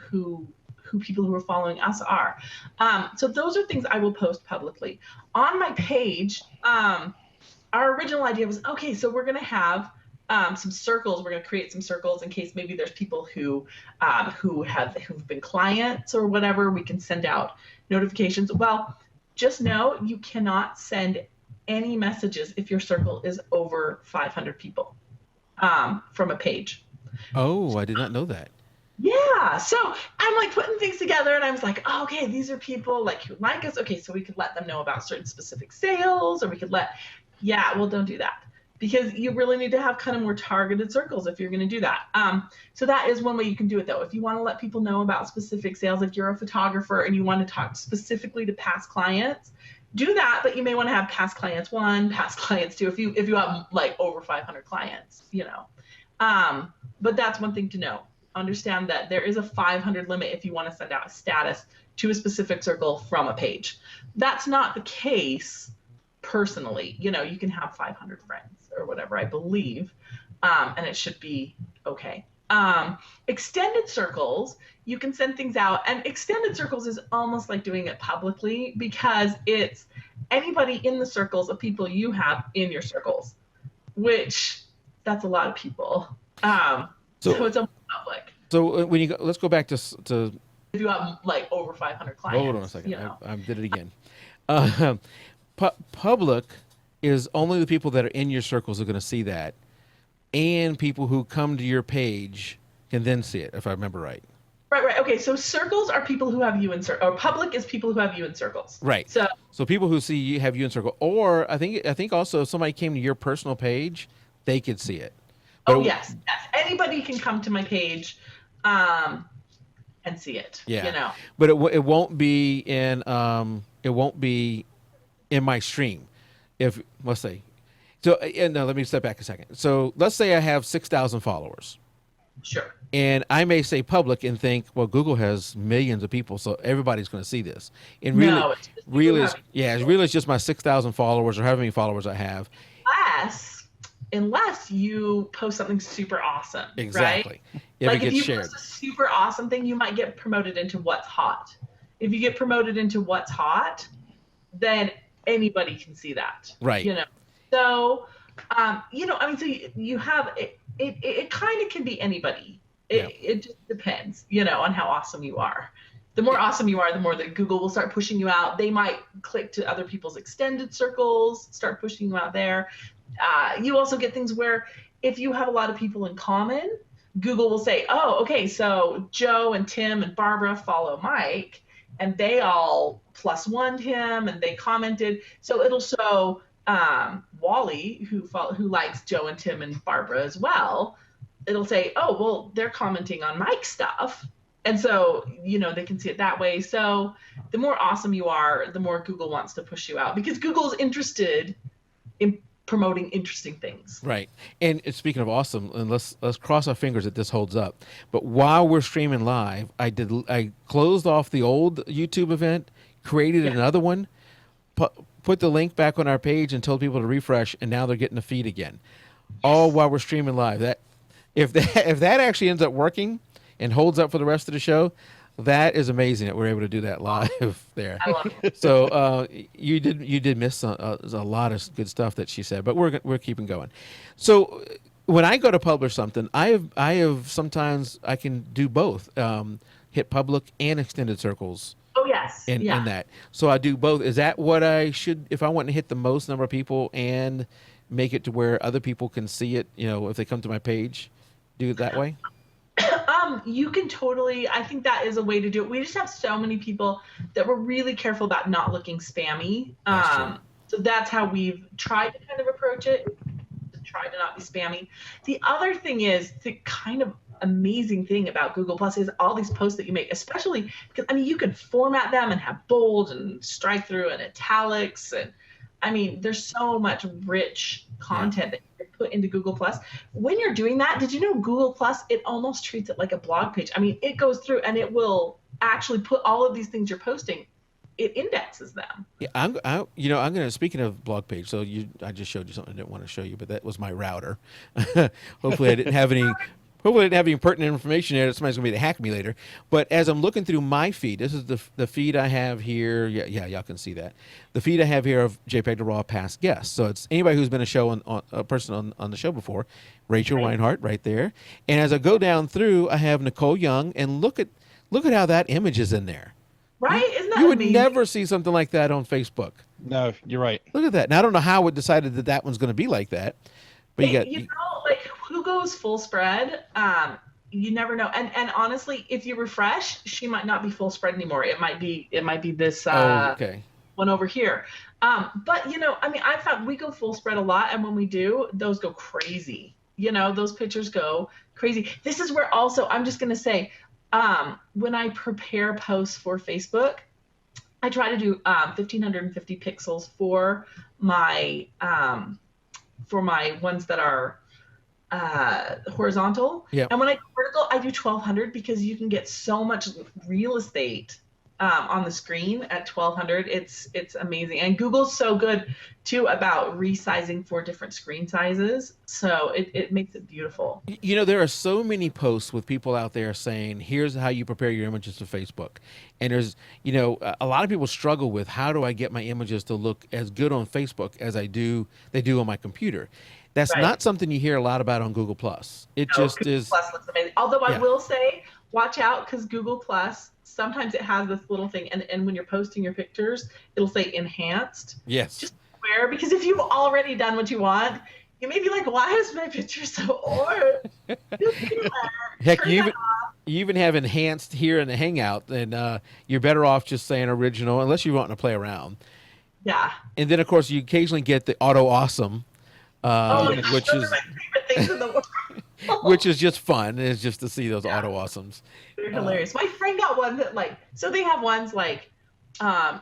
who people who are following us are. So those are things I will post publicly. On my page, our original idea was, okay, so we're going to have some circles. We're going to create some circles in case maybe there's people who've been clients or whatever. We can send out notifications. Well, just know you cannot send any messages if your circle is over 500 people from a page. Oh, I did not know that. Yeah. So I'm like putting things together and I was like, oh, okay, these are people like who like us. Okay, so we could let them know about certain specific sales, or we could well, don't do that, because you really need to have kind of more targeted circles if you're going to do that. So that is one way you can do it, though. If you want to let people know about specific sales, if you're a photographer and you want to talk specifically to past clients, do that. But you may want to have past clients 1, past clients 2, if you have like over 500 clients, But that's one thing to know. Understand that there is a 500 limit if you want to send out a status to a specific circle from a page. That's not the case personally. You can have 500 friends or whatever, I believe, and it should be okay. Extended circles, you can send things out, and extended circles is almost like doing it publicly, because it's anybody in the circles of people you have in your circles, which that's a lot of people. So it's almost public. So when you go, let's go back to if you have like over 500 clients. Hold on a second. I did it again. Public is only the people that are in your circles are going to see that, and people who come to your page can then see it, if I remember right. Right. Okay, so circles are people who have you in circles, or public is people who have you in circles. Right. So people who see you have you in circle, or I think also if somebody came to your personal page, they could see it. But yes. Anybody can come to my page and see it. Yeah. But it won't be in my stream. If let's say, so no, let me step back a second. So let's say I have 6,000 followers. Sure. And I may say public and think, well, Google has millions of people, so everybody's going to see this. And it's just my 6,000 followers or however many followers I have. Unless you post something super awesome. Exactly. Right? If you shared. post a super awesome thing, you might get promoted into what's hot. If you get promoted into what's hot, then anybody can see that. Right. So, so you have it kind of can be anybody. It just depends, on how awesome you are. The more awesome you are, the more that Google will start pushing you out. They might click to other people's extended circles, start pushing you out there. You also get things where if you have a lot of people in common, Google will say, oh, okay, so Joe and Tim and Barbara follow Mike, and they all +1'd him, and they commented. So it'll show Wally, who likes Joe and Tim and Barbara as well. It'll say, oh, well, they're commenting on Mike's stuff. And so, they can see it that way. So the more awesome you are, the more Google wants to push you out, because Google is interested in promoting interesting things. Right. And speaking of awesome, and let's cross our fingers that this holds up. But while we're streaming live, I closed off the old YouTube event, created another one, put the link back on our page and told people to refresh, and now they're getting the feed again. All while we're streaming live. That if that actually ends up working and holds up for the rest of the show, that is amazing that we're able to do that live there. I love it. So you did miss a lot of good stuff that she said, but we're keeping going. So when I go to publish something, I have sometimes I can do both, hit public and extended circles. Oh yes. In that, so I do both. Is that what I should, if I want to hit the most number of people and make it to where other people can see it? If they come to my page, do it that way. You can totally, I think that is a way to do it. We just have so many people that we're really careful about not looking spammy. So that's how we've tried to kind of approach it, to try to not be spammy. The other thing is, the kind of amazing thing about Google Plus is all these posts that you make, especially because, you can format them and have bold and strike through and italics. And there's so much rich content that you can put into Google Plus. When you're doing that, did you know Google Plus, it almost treats it like a blog page? It goes through and it will actually put all of these things you're posting, it indexes them. Yeah, I'm gonna, speaking of blog page, I just showed you something I didn't want to show you, but that was my router. Hopefully I didn't have any Hopefully, I didn't have any pertinent information there that somebody's going to be to hack me later. But as I'm looking through my feed, this is the feed I have here. Yeah, y'all can see that. The feed I have here of jpeg2RAW past guests. So it's anybody who's been a person on the show before. Rachel Reinhardt right there. And as I go down through, I have Nicole Young, and look at how that image is in there. Right? Isn't that You would amazing? never see something like that on Facebook. No, you're right. Look at that. Now I don't know how it decided that one's going to be like that, but You know, like who goes full spread? You never know. And honestly, if you refresh, she might not be full spread anymore. It might be this okay. one over here. But you know, I mean, I found we go full spread a lot, and when we do, those go crazy. You know, those pictures go crazy. This is where also I'm just gonna say, when I prepare posts for Facebook, I try to do 1550 pixels for my ones that are horizontal. Yeah. And when I go vertical, I do 1200 because you can get so much real estate on the screen at 1200. It's amazing. And Google's so good too about resizing for different screen sizes. So it makes it beautiful. You know, there are so many posts with people out there saying, here's how you prepare your images for Facebook. And there's, you know, a lot of people struggle with how do I get my images to look as good on Facebook as they do on my computer. That's Right. not something you hear a lot about on Google Plus. It just Google is. Plus looks amazing. Although I Yeah. will say, watch out because Google Plus, sometimes it has this little thing. And when you're posting your pictures, it'll say enhanced. Yes. Just beware, because if you've already done what you want, you may be like, why is my picture so orange? Heck, Turn you that even have enhanced here in the Hangout, and you're better off just saying original unless you want to play around. Yeah. And then, of course, you occasionally get the auto awesome, Oh my gosh, which those is are my favorite things in the world. which is just fun. It's just to see those auto awesomes. They're hilarious. My friend got one that so they have ones like,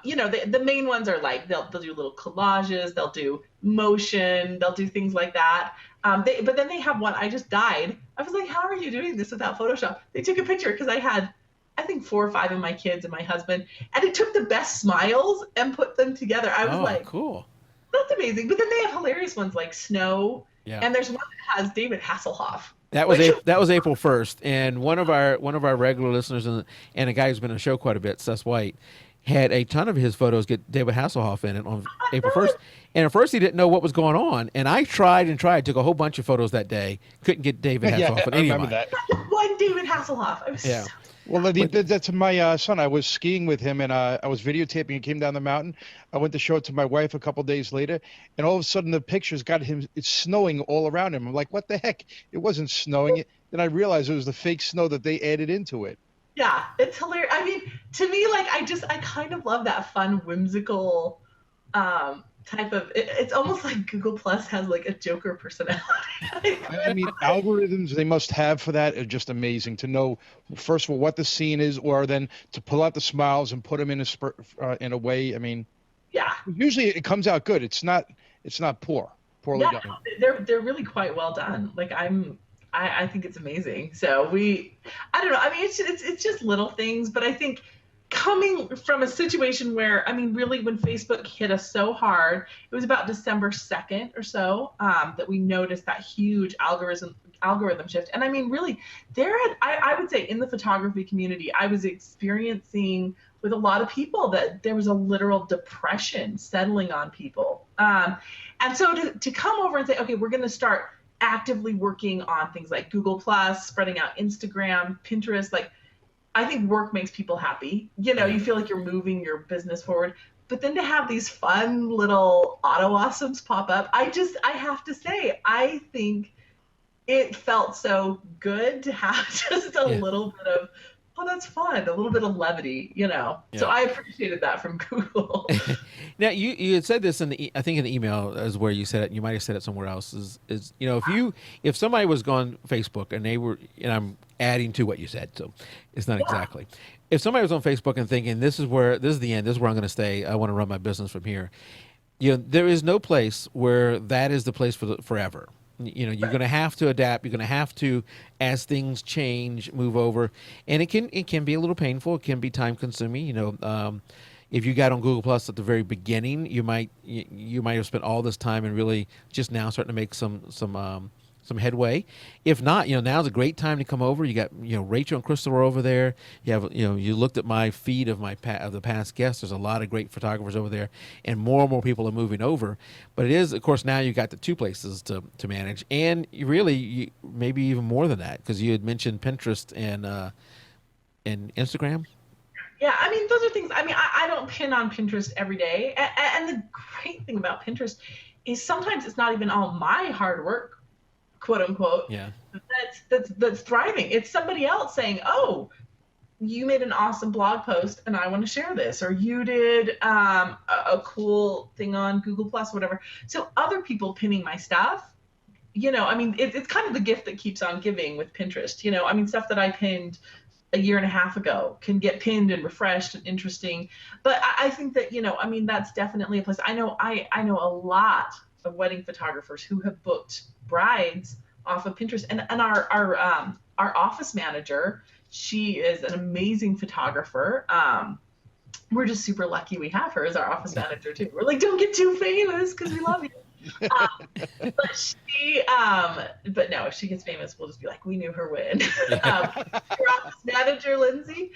you know, the main ones are like they'll do little collages, they'll do motion, they'll do things like that. But then they have one. I just died. I was like, how are you doing this without Photoshop? They took a picture because I had, I think 4 or 5 of my kids and my husband, and it took the best smiles and put them together. I was like, cool. that's amazing. But then they have hilarious ones like snow, Yeah. and there's one that has David Hasselhoff. That was April 1st, and one of our regular listeners and a guy who's been on the show quite a bit, Seth White, had a ton of his photos get David Hasselhoff in it on April 1st. And at first he didn't know what was going on, and I tried, took a whole bunch of photos that day, couldn't get David Hasselhoff in I any of remember mine. that. One David Hasselhoff. I was Yeah. Well, they did that to my son. I was skiing with him, and I was videotaping. He came down the mountain. I went to show it to my wife a couple days later, and all of a sudden the pictures got him. It's snowing all around him. I'm like, what the heck? It wasn't snowing. Then I realized it was the fake snow that they added into it. Yeah, it's hilarious. I mean, to me, like, I kind of love that fun, whimsical type of. It's almost like Google Plus has like a Joker personality. I mean, algorithms they must have for that are just amazing to know. First of all, what the scene is, or then to pull out the smiles and put them in a way. I mean, Yeah. usually it comes out good. It's not poorly Yeah, done. they're really quite well done. Like I think it's amazing. So I don't know. I mean, it's just little things, but I think coming from a situation where, I mean, really when Facebook hit us so hard, it was about December 2nd or so that we noticed that huge algorithm shift. And I mean, really, I would say in the photography community, I was experiencing with a lot of people that there was a literal depression settling on people. And so to come over and say, okay, we're going to start actively working on things like Google Plus, spreading out Instagram, Pinterest, like I think work makes people happy. You know, you feel like you're moving your business forward. But then to have these fun little auto awesomes pop up, I have to say, I think it felt so good to have just a little bit of, oh, that's fun, a little bit of levity, you know. Yeah. So I appreciated that from Google. Now you had said this I think in the email is where you said it. You might have said it somewhere else. Is you know if somebody was on Facebook and they were, and I'm adding to what you said, so it's not exactly. If somebody was on Facebook and thinking this is the end, this is where I'm going to stay. I want to run my business from here. You know, there is no place where that is the place for forever. You know, you're going to have to adapt. You're going to have to, as things change, move over, and it can be a little painful. It can be time consuming. You know, if you got on Google Plus at the very beginning, you might have spent all this time and really just now starting to make some some headway. If not, now's a great time to come over. You got, Rachel and Crystal are over there. You have, you looked at my feed of of the past guests. There's a lot of great photographers over there, and more people are moving over. But it is, of course, now you got the two places to manage, and maybe even more than that, because you had mentioned Pinterest and Instagram. Yeah, I mean, those are things. I mean, I don't pin on Pinterest every day, and the great thing about Pinterest is sometimes it's not even all my hard work, quote unquote. Yeah. That's thriving. It's somebody else saying, "Oh, you made an awesome blog post, and I want to share this," or "You did a cool thing on Google Plus, whatever." So other people pinning my stuff. I mean, it's kind of the gift that keeps on giving with Pinterest. I mean, stuff that I pinned a year and a half ago can get pinned and refreshed and interesting. But I think that, I mean, that's definitely a place. I know a lot of wedding photographers who have booked brides off of Pinterest. And our office manager, she is an amazing photographer. We're just super lucky we have her as our office manager too. We're like, don't get too famous because we love you. But no, if she gets famous, we'll just be like, we knew her when. Her office manager, Lindsay.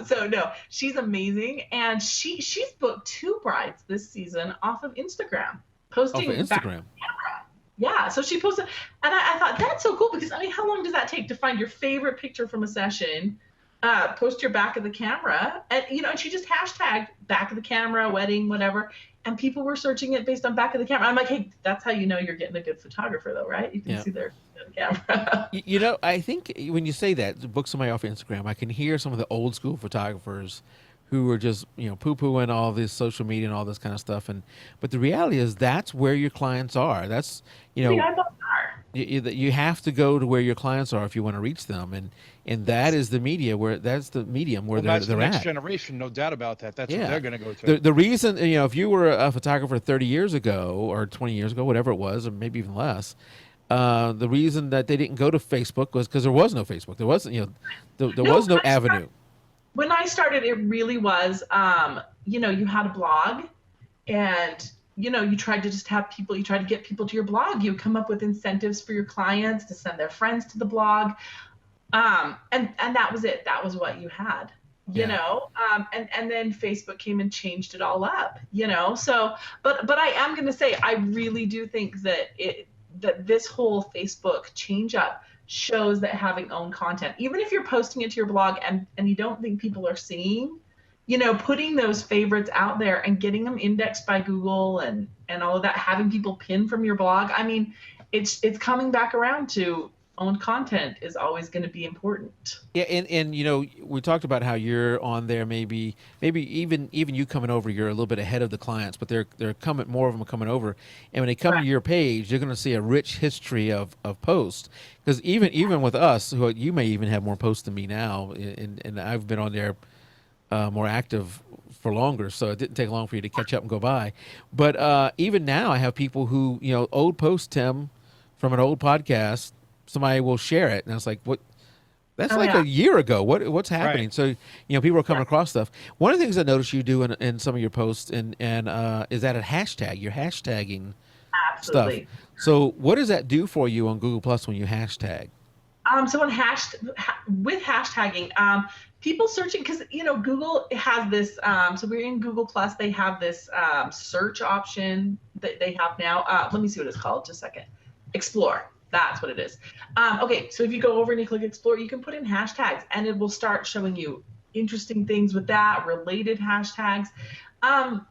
So no, she's amazing, and she's booked 2 brides this season off of Instagram, posting Off of back Instagram. camera. Yeah, so she posted, and I thought that's so cool because I mean, how long does that take to find your favorite picture from a session? Post your back of the camera, and and she just hashtagged back of the camera, wedding, whatever, and people were searching it based on back of the camera. I'm like, hey, that's how you know you're getting a good photographer, though, right? You can see their camera. I think when you say that, book somebody off Instagram, I can hear some of the old school photographers who are just poo-pooing all this social media and all this kind of stuff, but the reality is that's where your clients are. That's The eyeballs are. you have to go to where your clients are if you want to reach them, and that is the media that's the medium where That's the they're next at. generation, no doubt about that. That's what they're going to go to. The reason, if you were a photographer 30 years ago or 20 years ago, whatever it was, or maybe even less, the reason that they didn't go to Facebook was because there was no Facebook. There wasn't, there was no avenue. When I started, it really was, you had a blog, and you tried to just have people, you tried to get people to your blog. You come up with incentives for your clients to send their friends to the blog. And that was it. That was what you had, and then Facebook came and changed it all up, so, but I am going to say, I really do think that that this whole Facebook change up shows that having own content, even if you're posting it to your blog and you don't think people are seeing, putting those favorites out there and getting them indexed by Google and all of that, having people pin from your blog. I mean, it's coming back around to own content is always going to be important. Yeah, and we talked about how you're on there, maybe even you coming over, you're a little bit ahead of the clients, but they're coming, more of them are coming over, and when they come to your page, you're going to see a rich history of posts, because even with us, who you may even have more posts than me now, and I've been on there more active for longer, so it didn't take long for you to catch up and go by. But even now, I have people who old post, Tim, from an old podcast. Somebody will share it, and I was like, "What? That's a year ago. What's happening?" Right. So people are coming across stuff. One of the things I noticed you do in some of your posts, and is that a hashtag. You're hashtagging Absolutely. stuff. So what does that do for you on Google Plus when you hashtag? So with hashtagging, people searching, because Google has this. So we're in Google Plus. They have this search option that they have now. Let me see what it's called. Just a second. Explore. That's what it is. Okay, so if you go over and you click Explore, you can put in hashtags, and it will start showing you interesting things with that, related hashtags. I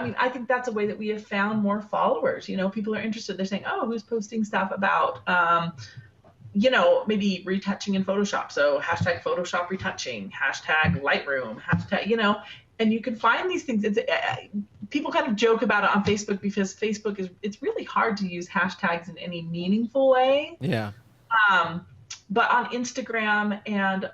mean, I think that's a way that we have found more followers. People are interested. They're saying, oh, who's posting stuff about, maybe retouching in Photoshop. So hashtag Photoshop retouching, hashtag Lightroom, hashtag, and you can find these things. It's people kind of joke about it on Facebook because Facebook it's really hard to use hashtags in any meaningful way. Yeah. But on Instagram and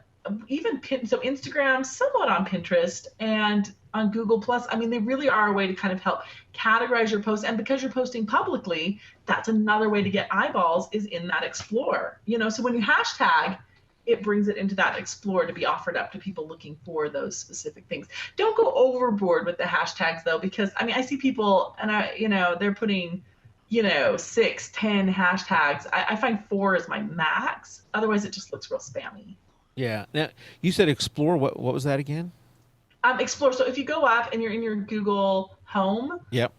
even so Instagram, somewhat on Pinterest and on Google Plus, I mean, they really are a way to kind of help categorize your posts. And because you're posting publicly, that's another way to get eyeballs is in that Explore. So when you hashtag, it brings it into that Explore to be offered up to people looking for those specific things. Don't go overboard with the hashtags though, because I mean, I see people and they're putting 6, 10 hashtags. I find 4 is my max. Otherwise, it just looks real spammy. Yeah. Now, you said explore. What was that again? Explore. So if you go up and you're in your Google Home, Yep.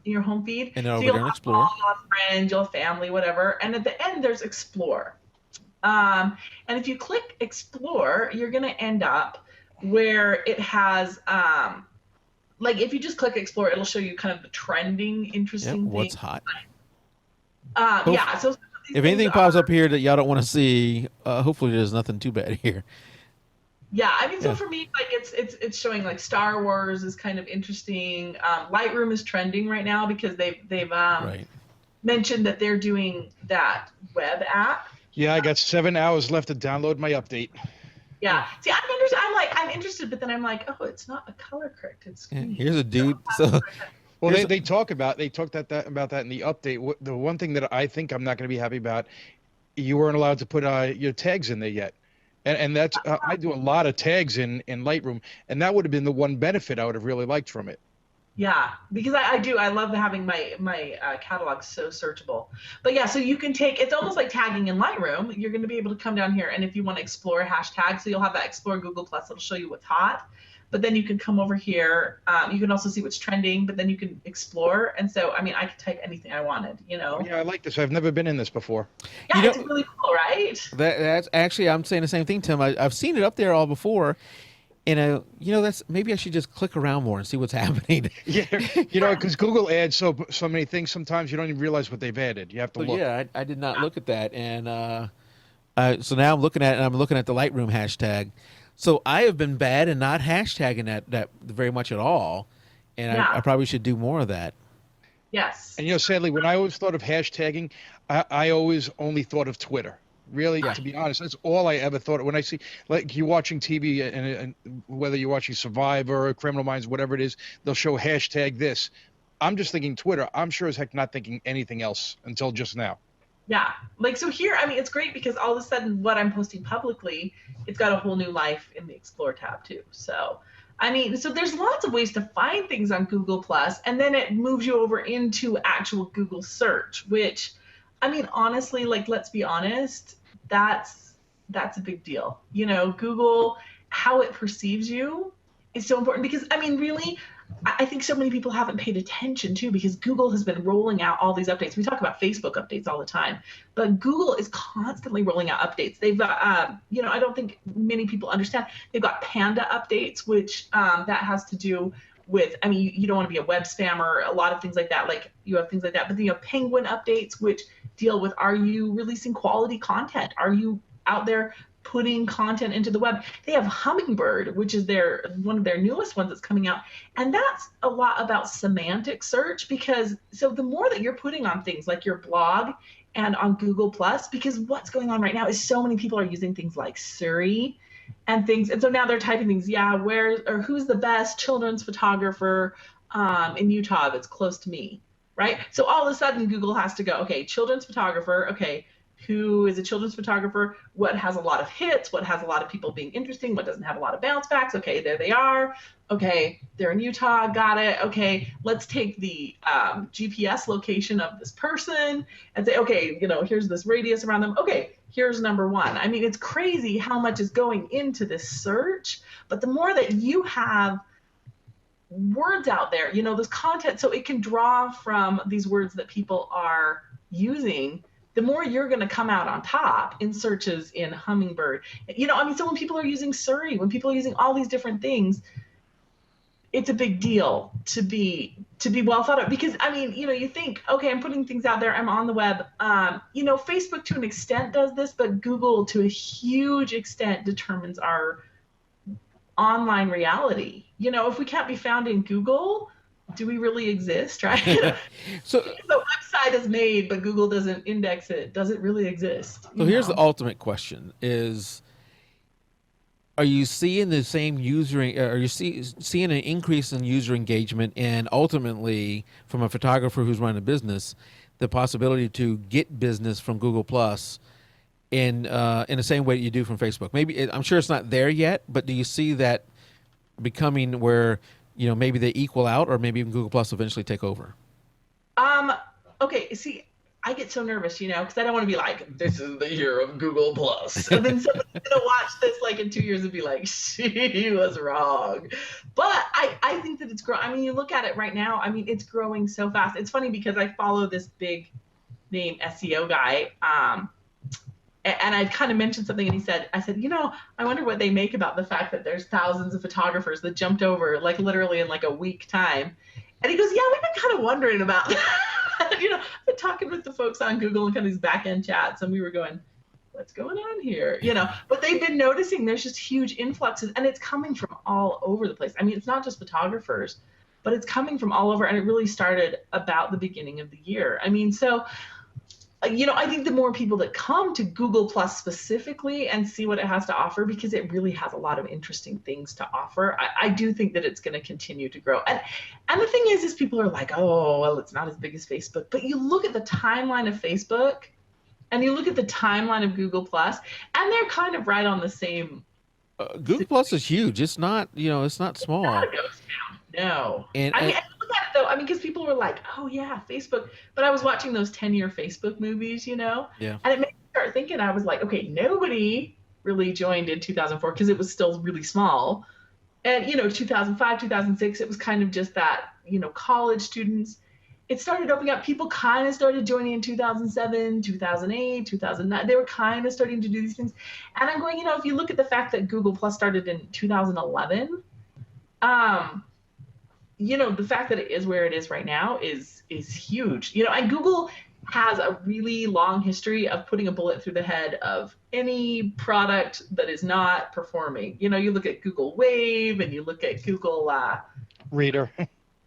in your home feed, And then so over you'll there in have all, explore. you'll have friends, you'll have family, whatever. And at the end, there's explore. And if you click explore, you're going to end up where it has, like if you just click explore, it'll show you kind of the trending, Yep. interesting What's things. hot? Yeah. So some of these If things anything pops are, up here that y'all don't want to see, hopefully there's nothing too bad here. yeah. I mean, so Yeah. for me, like it's showing like Star Wars is kind of interesting. Lightroom is trending right now because they've Right. mentioned that they're doing that web app. Yeah, I got 7 hours left to download my update. Yeah. See, I'm interested. I'm interested, but then I'm like, oh, it's not a color corrected Yeah. screen. Here's a dude. So So Well, here's they talked about that in the update. The one thing that I think I'm not going to be happy about, you weren't allowed to put your tags in there yet, and that's I do a lot of tags in Lightroom, and that would have been the one benefit I would have really liked from it. yeah, because I love having my catalog so searchable. But yeah, so you can take, it's almost like tagging in Lightroom. You're going to be able to come down here, and if you want to explore a hashtag, so you'll have that Explore Google Plus. It'll show you what's hot. But then you can come over here. You can also see what's trending, but then you can explore. And so, I mean, I could type anything I wanted, Oh, yeah, I like this. I've never been in this before. Yeah, You it's know, really cool, right? that's actually, I'm saying the same thing, Tim. I've seen it up there all before, and that's maybe I should just click around more and see what's happening. Yeah, because Google adds so many things. Sometimes you don't even realize what they've added. You have to So look. yeah, I did not look at that, and so now I'm looking at it, and I'm looking at the Lightroom hashtag. So I have been bad and not hashtagging that very much at all, and Yeah. I probably should do more of that. Yes. And sadly, when I always thought of hashtagging, I always only thought of Twitter. Really, Yeah. to be honest, that's all I ever thought. When I see, like, you're watching TV, and whether you're watching Survivor or Criminal Minds, whatever it is, they'll show hashtag this. I'm just thinking Twitter. I'm sure as heck not thinking anything else until just now. Yeah. Like, so here, I mean, it's great because all of a sudden what I'm posting publicly, it's got a whole new life in the Explore tab too. So, I mean, so there's lots of ways to find things on Google Plus, and then it moves you over into actual Google search, which, I mean, honestly, like, let's be honest, that's a big deal. Google, how it perceives you is so important because, I mean, really, I think so many people haven't paid attention too because Google has been rolling out all these updates. We talk about Facebook updates all the time, but Google is constantly rolling out updates. They've, I don't think many people understand. They've got Panda updates, which that has to do with, I mean, you don't want to be a web spammer, a lot of things like that. Like you have things like that, but then you have Penguin updates, which deal with, are you releasing quality content? Are you out there putting content into the web? They have Hummingbird, which is one of their newest ones that's coming out. And that's a lot about semantic search because so the more that you're putting on things like your blog and on Google Plus, because what's going on right now is so many people are using things like Siri and things. And so now they're typing things, who's the best children's photographer in Utah that's close to me, right? So all of a sudden Google has to go, okay, children's photographer, okay, who is a children's photographer, what has a lot of hits, what has a lot of people being interesting, what doesn't have a lot of bounce backs. Okay, there they are. Okay, they're in Utah, got it. Okay, let's take the GPS location of this person and say, okay, here's this radius around them. Okay, here's number one. I mean, it's crazy how much is going into this search, but the more that you have words out there, this content, so it can draw from these words that people are using, the more you're going to come out on top in searches in Hummingbird. So when people are using Siri, when people are using all these different things, it's a big deal to be well thought of because, I mean, you think, okay, I'm putting things out there, I'm on the web. Facebook to an extent does this, but Google to a huge extent determines our online reality. If we can't be found in Google, do we really exist, right? So the website is made, but Google doesn't index it. Does it really exist? So here's the ultimate question: are you seeing the same are you seeing an increase in user engagement, and ultimately, from a photographer who's running a business, the possibility to get business from Google Plus in the same way that you do from Facebook? Maybe I'm sure it's not there yet, but do you see that becoming where maybe they equal out, or maybe even Google Plus eventually take over? okay, see, I get so nervous, because I don't want to be like, this is the year of Google Plus. And then somebody's going to watch this like in 2 years and be like, she was wrong. But I think that it's growing. I mean, you look at it right now, I mean, it's growing so fast. It's funny because I follow this big name SEO guy. And I kind of mentioned something, and I said, I wonder what they make about the fact that there's thousands of photographers that jumped over, like literally in like a week time. And he goes, yeah, we've been kind of wondering about that. I've been talking with the folks on Google and kind of these back end chats, and we were going, what's going on here? But they've been noticing there's just huge influxes, and it's coming from all over the place. I mean, it's not just photographers, but it's coming from all over, and it really started about the beginning of the year. I mean, so I think the more people that come to Google Plus specifically and see what it has to offer, because it really has a lot of interesting things to offer, I do think that it's going to continue to grow. And the thing is people are like, oh, well, it's not as big as Facebook. But you look at the timeline of Facebook and you look at the timeline of Google Plus, and they're kind of right on the same. Google Plus is huge. It's not, it's not small. No. And look at it though. I mean, because people were like, oh yeah, Facebook. But I was watching those 10-year Facebook movies, Yeah. And it made me start thinking, I was like, okay, nobody really joined in 2004 because it was still really small. And, 2005, 2006, it was kind of just that, college students. It started opening up. People kind of started joining in 2007, 2008, 2009. They were kind of starting to do these things. And I'm going, if you look at the fact that Google Plus started in 2011, the fact that it is where it is right now is huge. And Google has a really long history of putting a bullet through the head of any product that is not performing. You look at Google Wave and you look at Google Reader.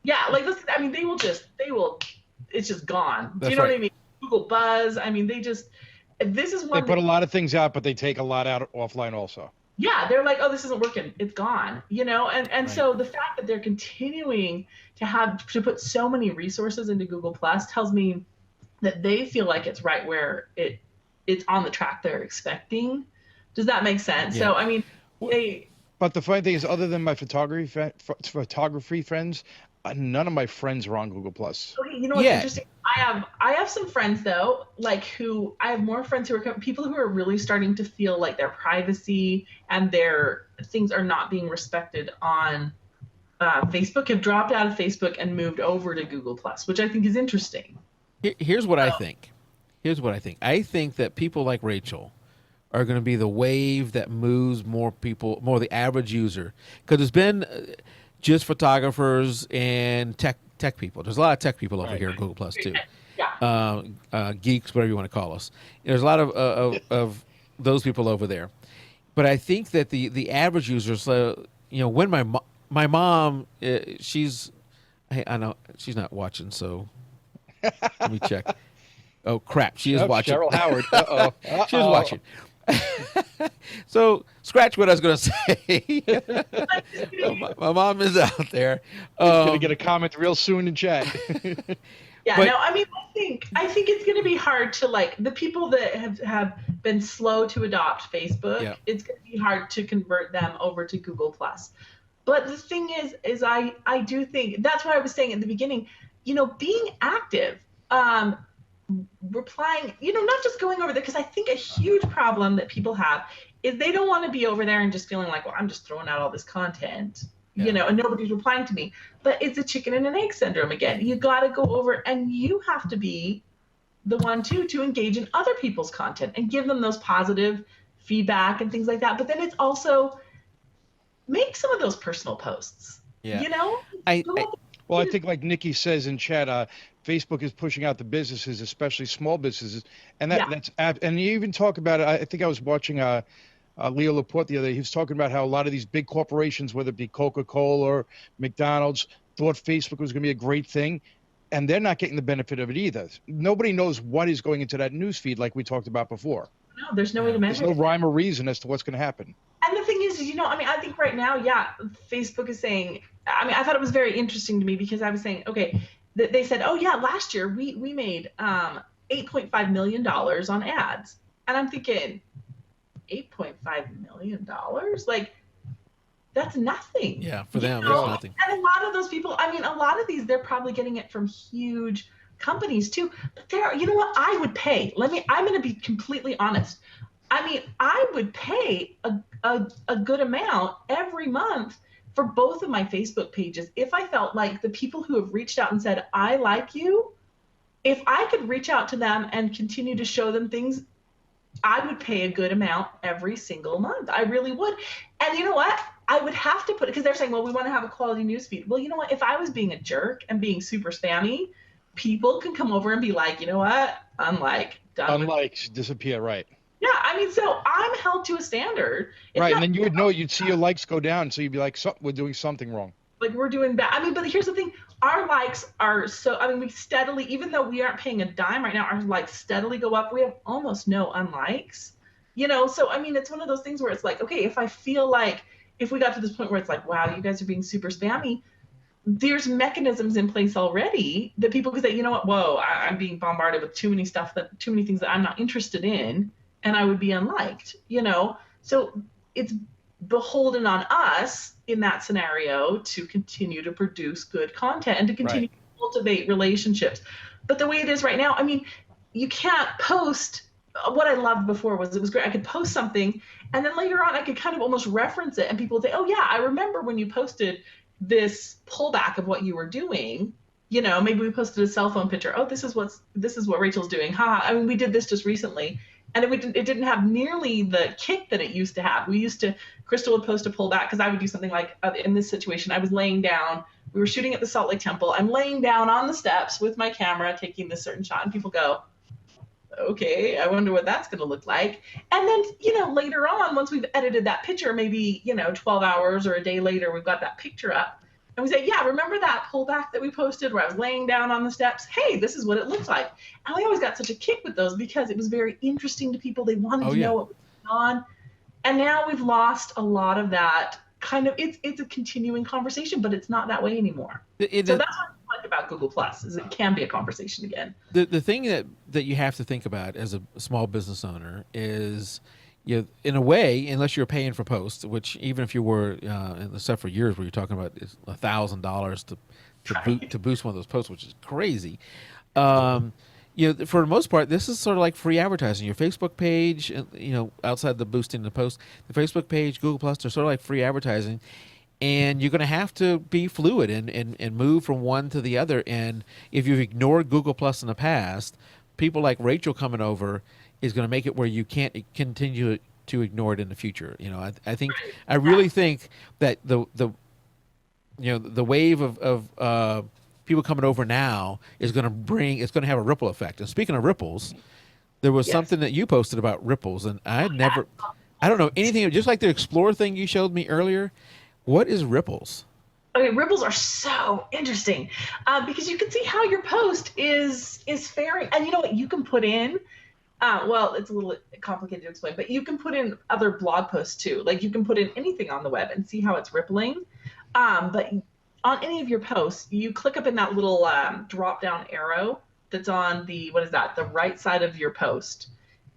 Yeah, like this. I mean, they will. It's just gone. Do That's you know right. what I mean? Google Buzz. I mean, this is one. They put a lot of things out, but they take a lot out offline also. Yeah, they're like, oh, this isn't working. It's gone, and Right. So the fact that they're continuing to put so many resources into Google Plus tells me that they feel like it's right where it's on the track they're expecting. Does that make sense? Yeah. So I mean, But the funny thing is, other than my photography friends, none of my friends are on Google Plus. okay, you know what's Yeah. interesting? I have some friends though, like I have more friends who are people who are really starting to feel like their privacy and their things are not being respected on Facebook, have dropped out of Facebook and moved over to Google Plus, which I think is interesting. Here's what I think. I think that people like Rachel are going to be the wave that moves more people, more the average user, because it's been just photographers and tech people. There's a lot of tech people over here in Google Plus too. Yeah. Geeks, whatever you want to call us. There's a lot of those people over there. But I think that the average users, when my mom, I know she's not watching, so let me check. Oh crap, she is watching. Cheryl Howard. Uh-oh. She is watching. So scratch what I was going to say. my mom is out there. Gonna get a comment real soon in chat. Yeah, But- no, I mean, I think it's going to be hard to like the people that have been slow to adopt Facebook. Yeah. It's going to be hard to convert them over to Google Plus. But the thing is I do think that's why I was saying at the beginning, being active, replying, not just going over there, because I think a huge problem that people have is they don't want to be over there and just feeling like, well, I'm just throwing out all this content. Yeah. And nobody's replying to me. But it's a chicken and an egg syndrome again. You got to go over and you have to be the one to engage in other people's content and give them those positive feedback and things like that. But then it's also make some of those personal posts. Yeah. Well, I think like Nikki says in chat, Facebook is pushing out the businesses, especially small businesses, and and you even talk about it. I think I was watching Leo Laporte the other day. He was talking about how a lot of these big corporations, whether it be Coca-Cola or McDonald's, thought Facebook was going to be a great thing, and they're not getting the benefit of it either. Nobody knows what is going into that news feed like we talked about before. No, there's no way to measure There's no it. rhyme or reason as to what's going to happen. And the thing is, I think right now, Facebook is saying, I thought it was very interesting to me because I was saying, okay, they said, oh yeah, last year we made $8.5 million on ads. And I'm thinking, $8.5 million? Like, that's nothing. Yeah, for them, that's nothing. And a lot of those people, a lot of these, they're probably getting it from huge companies too. But you know what? I would pay. I'm going to be completely honest. I mean, I would pay a good amount every month for both of my Facebook pages if I felt like the people who have reached out and said, I like you, if I could reach out to them and continue to show them things, I would pay a good amount every single month. I really would. And you know what? I would have to put it, because they're saying, well, we want to have a quality news feed. Well, you know what? If I was being a jerk and being super spammy, people can come over and be like, you know what? Unlike, done. Unlikes disappear, right? Yeah, I mean, so I'm held to a standard. It's Right, not, and then you would know, you'd see your likes go down, so you'd be like, we're doing something wrong. like we're doing bad. I mean, but here's the thing. Our likes are so, I mean, we steadily, even though we aren't paying a dime right now, our likes steadily go up. We have almost no unlikes, you know? So, I mean, it's one of those things where it's like, okay, if I feel like, if we got to this point where it's like, wow, you guys are being super spammy, there's mechanisms in place already that people can say, you know what, whoa, I'm being bombarded with too many things that I'm not interested in, and I would be unliked, you know? So it's beholden on us in that scenario to continue to produce good content and to continue to cultivate relationships. But the way it is right now, I mean, you can't post. What I loved before was it was great. I could post something, and then later on I could kind of almost reference it, and people would say, oh yeah, I remember when you posted this pullback of what you were doing. You know, maybe we posted a cell phone picture. Oh, this is what Rachel's doing. Ha! I mean, we did this just recently, and it didn't have nearly the kick that it used to have. Crystal would post a pullback, because I would do something like, in this situation, I was laying down. We were shooting at the Salt Lake Temple. I'm laying down on the steps with my camera, taking this certain shot, and people go, okay, I wonder what that's going to look like. And then, you know, later on, once we've edited that picture, maybe, 12 hours or a day later, we've got that picture up. And we say, yeah, remember that pullback that we posted where I was laying down on the steps? Hey, this is what it looks like. And we always got such a kick with those because it was very interesting to people. They wanted to know what was going on. And now we've lost a lot of that kind of, it's a continuing conversation, but it's not that way anymore. So that's what I like about Google Plus, is it can be a conversation again. The thing that you have to think about as a small business owner is, in a way, unless you're paying for posts, which even if you were, except for years where you're talking about $1,000 to boost one of those posts, which is crazy. For the most part, this is sort of like free advertising. Your Facebook page, outside the boosting the post, the Facebook page, Google Plus, they're sort of like free advertising. And you're going to have to be fluid and move from one to the other. And if you've ignored Google Plus in the past, people like Rachel coming over is going to make it where you can't continue to ignore it in the future. I really think that the wave of people coming over now is going to have a ripple effect. And speaking of ripples, there was something that you posted about ripples, and I don't know anything, just like the Explore thing you showed me earlier. What is ripples? Okay, ripples are so interesting because you can see how your post is faring, and you know what you can put in. Well, it's a little complicated to explain, but you can put in other blog posts too. Like you can put in anything on the web and see how it's rippling. But on any of your posts, you click up in that little drop down arrow that's on the right side of your post.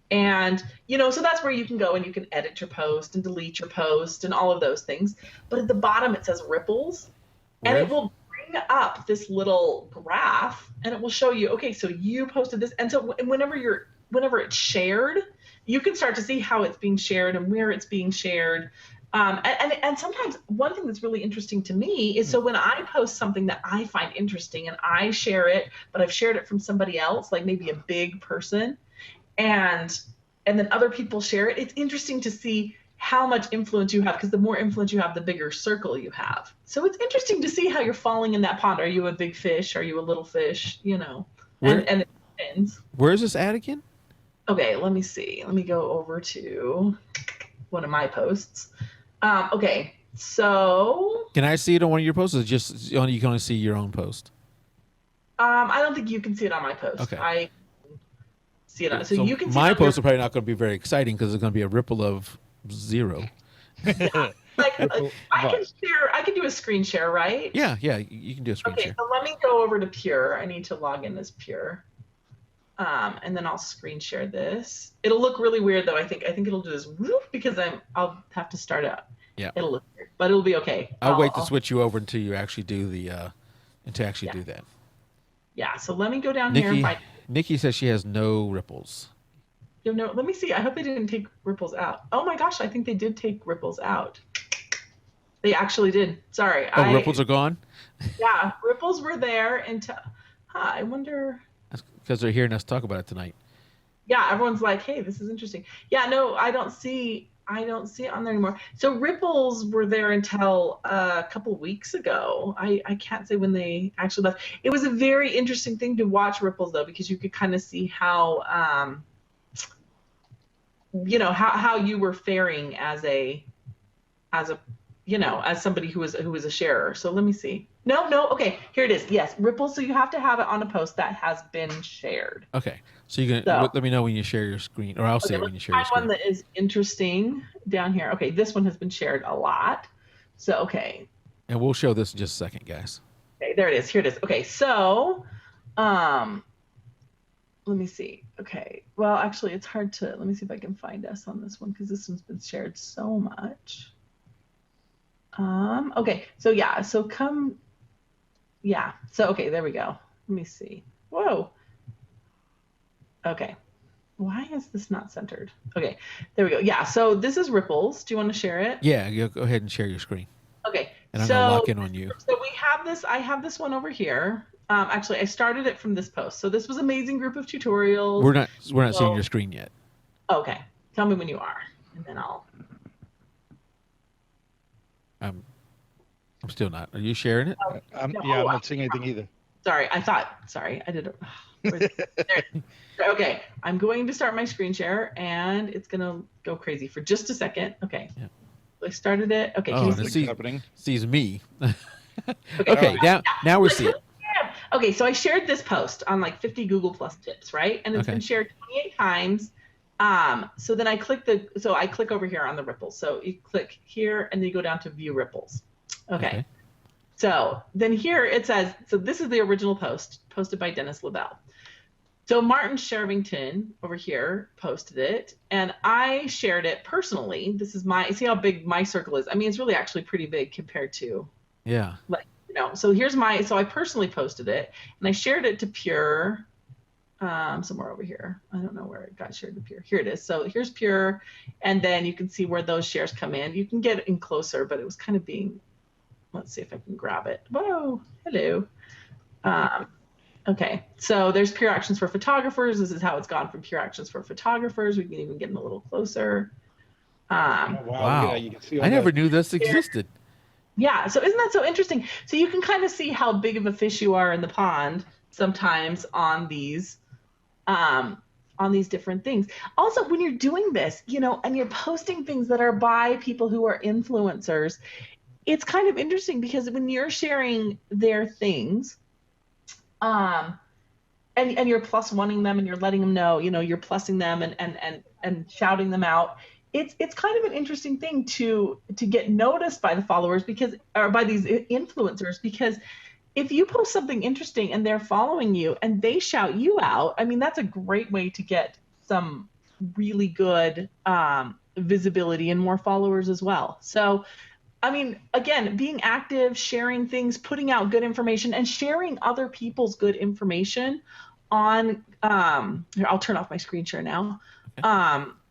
And, so that's where you can go and you can edit your post and delete your post and all of those things. But at the bottom, it says ripples, and it will bring up this little graph, and it will show you, okay, so you posted this. And so whenever it's shared, you can start to see how it's being shared and where it's being shared. And sometimes one thing that's really interesting to me is, so when I post something that I find interesting and I share it, but I've shared it from somebody else, like maybe a big person, and then other people share it, it's interesting to see how much influence you have, because the more influence you have, the bigger circle you have. So it's interesting to see how you're falling in that pond. Are you a big fish? Are you a little fish? And it depends. Where is this at again? Okay, let me see. Let me go over to one of my posts. Okay, so can I see it on one of your posts? Or just you can only see your own post? I don't think you can see it on my post. Okay. I see it on, so you can see my posts are probably not going to be very exciting because it's going to be a ripple of 0. Yeah. I can do a screen share, right? Yeah, you can do a screen share. Okay, so let me go over to Pure. I need to log in as Pure. And then I'll screen share this. It'll look really weird though. I think it'll do this whoop, because I'll have to start out. Yeah. It'll look weird, but it'll be okay. I'll wait to switch you over until you actually do do that. Yeah. So let me go down here and find. Nikki says she has no ripples. No, let me see. I hope they didn't take ripples out. Oh my gosh, I think they did take ripples out. They actually did. Sorry. Oh, ripples are gone? Yeah, ripples were there until. I wonder. That's because they're hearing us talk about it tonight. Yeah, everyone's like, "Hey, this is interesting." Yeah, no, I don't see it on there anymore. So ripples were there until a couple weeks ago. I can't say when they actually left. It was a very interesting thing to watch ripples though, because you could kind of see how how you were faring as somebody who was a sharer. So let me see. No. Okay, here it is. Yes, ripples. So you have to have it on a post that has been shared. Okay, so you can let me know when you share your screen, or I'll see it when you share your screen. One that is interesting down here. Okay, this one has been shared a lot. So okay. And we'll show this in just a second, guys. Okay, there it is. Here it is. Okay, so let me see. Okay, well, actually, it's hard to. Let me see if I can find us on this one because this one's been shared so much. Okay, so yeah, so come. Yeah, so okay, there we go. Let me see. Whoa. Okay. Why is this not centered? Okay, there we go. Yeah, so this is ripples. Do you want to share it? Yeah, go ahead and share your screen. Okay. And I'm going to lock in on you. So we have this. I have this one over here. Actually, I started it from this post. So this was amazing group of tutorials. We're not seeing your screen yet. Okay. Tell me when you are, and then I'll. I'm still not. Are you sharing it? I'm not seeing anything either. Sorry, I did it. Okay, I'm going to start my screen share, and it's going to go crazy for just a second. Okay. Yeah. I started it. Okay. Oh, can you see happening? Sees me. Okay. Now we see it. Okay, so I shared this post on like 50 Google Plus tips, right? And it's been shared 28 times. So then I click over here on the ripples. So you click here and then you go down to view ripples. Okay. So then here it says, so this is the original post posted by Dennis LaBelle. So Martin Shervington over here posted it and I shared it personally. This is see how big my circle is. I mean, it's really actually pretty big compared to so here's so I personally posted it and I shared it to Pure somewhere over here. I don't know where it got shared to Pure. Here it is. So here's Pure, and then you can see where those shares come in. You can get in closer, but it was kind of being, let's see if I can grab it. Whoa, hello. Okay, so there's Pure Actions for Photographers. This is how it's gone from Pure Actions for Photographers. We can even get them a little closer. Wow. You can see I never knew this existed. Yeah, so isn't that so interesting? So you can kind of see how big of a fish you are in the pond sometimes on these different things. Also, when you're doing this, and you're posting things that are by people who are influencers, it's kind of interesting because when you're sharing their things, and you're plus oneing them and you're letting them know, you're plussing them and shouting them out. It's kind of an interesting thing to get noticed by the followers or by these influencers, because if you post something interesting and they're following you and they shout you out, I mean, that's a great way to get some really good visibility and more followers as well. So, I mean, again, being active, sharing things, putting out good information, and sharing other people's good information on here, I'll turn off my screen share now.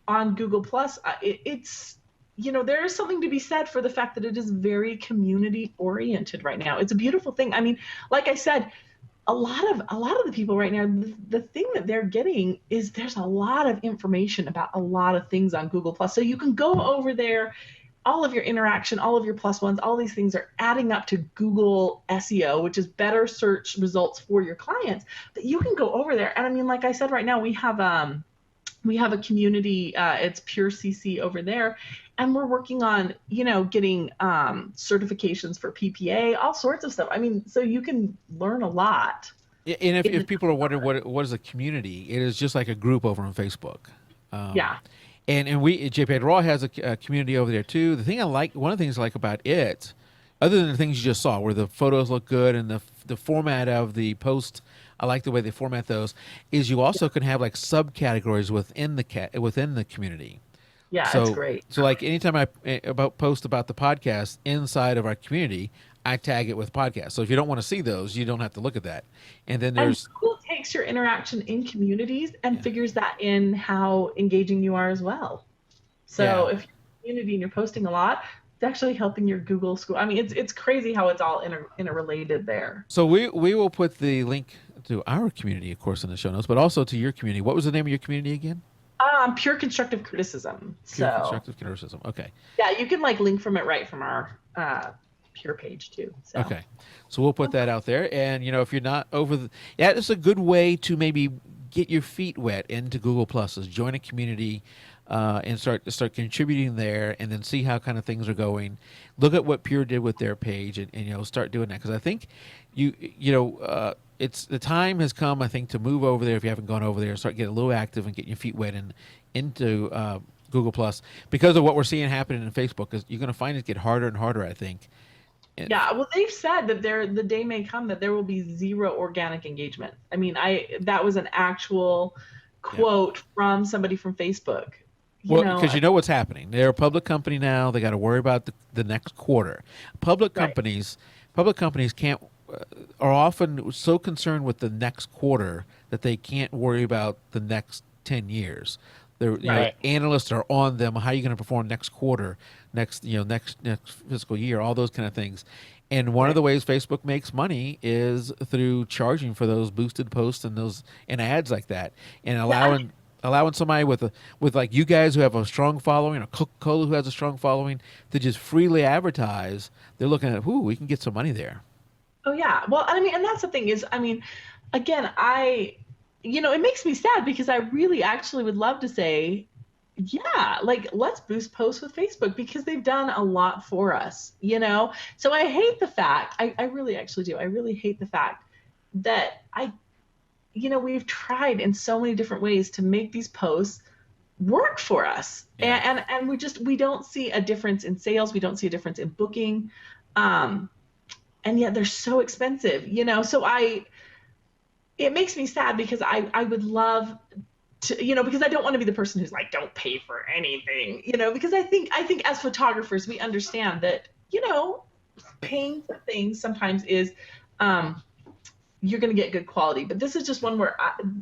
On Google Plus, it's there is something to be said for the fact that it is very community oriented right now. It's a beautiful thing. I mean, like I said, a lot of the people right now, the thing that they're getting is there's a lot of information about a lot of things on Google Plus. So you can go over there, all of your interaction, all of your plus ones, all these things are adding up to Google SEO, which is better search results for your clients. But you can go over there, and I mean, like I said, right now we have a community, it's Pure CC over there, and we're working on, getting certifications for PPA, all sorts of stuff. I mean, so you can learn a lot. Yeah, and if people are wondering what is a community, it is just like a group over on Facebook. And we jpeg2RAW has a community over there too. One of the things I like about it, other than the things you just saw, where the photos look good and the format of the post, I like the way they format those, is you also can have like subcategories within the community. Yeah, it's great. So like anytime I post about the podcast inside of our community, I tag it with podcasts. So if you don't want to see those, you don't have to look at that. And then And there's Google takes your interaction in communities and figures that in how engaging you are as well. So if you're a community and you're posting a lot, it's actually helping your Google school. I mean, it's crazy how it's all interrelated there. So we will put the link to our community, of course, in the show notes, but also to your community. What was the name of your community again? Pure constructive criticism. Pure constructive criticism. Okay. Yeah, you can like link from it right from our Pure page too. So. Okay. So we'll put that out there, and if you're not it's a good way to maybe get your feet wet into Google Pluses. Join a community. And start contributing there, and then see how kind of things are going. Look at what Pure did with their page, and start doing that, because I think it's the time has come, I think, to move over there if you haven't gone over there, and start getting a little active and getting your feet wet into Google Plus, because of what we're seeing happening in Facebook. Because you're going to find it get harder and harder, I think. Yeah, well, they've said that the day may come that there will be zero organic engagement. I mean, that was an actual quote from somebody from Facebook. Because you know what's happening. They're a public company now. They got to worry about the next quarter. Public companies can't are often so concerned with the next quarter that they can't worry about the next 10 years. Analysts are on them. How are you going to perform next quarter, next fiscal year, all those kind of things. And one of the ways Facebook makes money is through charging for those boosted posts and ads like that, and allowing somebody with like you guys who have a strong following, or Coca-Cola who has a strong following, to just freely advertise. They're looking at, we can get some money there. Oh yeah. Well, I mean, and that's the thing is, I mean, again, it makes me sad because I really actually would love to say, yeah, like let's boost posts with Facebook because they've done a lot for us, So I hate the fact, I really actually do. I really hate the fact that we've tried in so many different ways to make these posts work for us. Yeah. And we don't see a difference in sales. We don't see a difference in booking. And yet they're so expensive, so it makes me sad because I would love to, because I don't want to be the person who's like, don't pay for anything, because I think as photographers, we understand that, paying for things sometimes is, you're going to get good quality, but this is just one where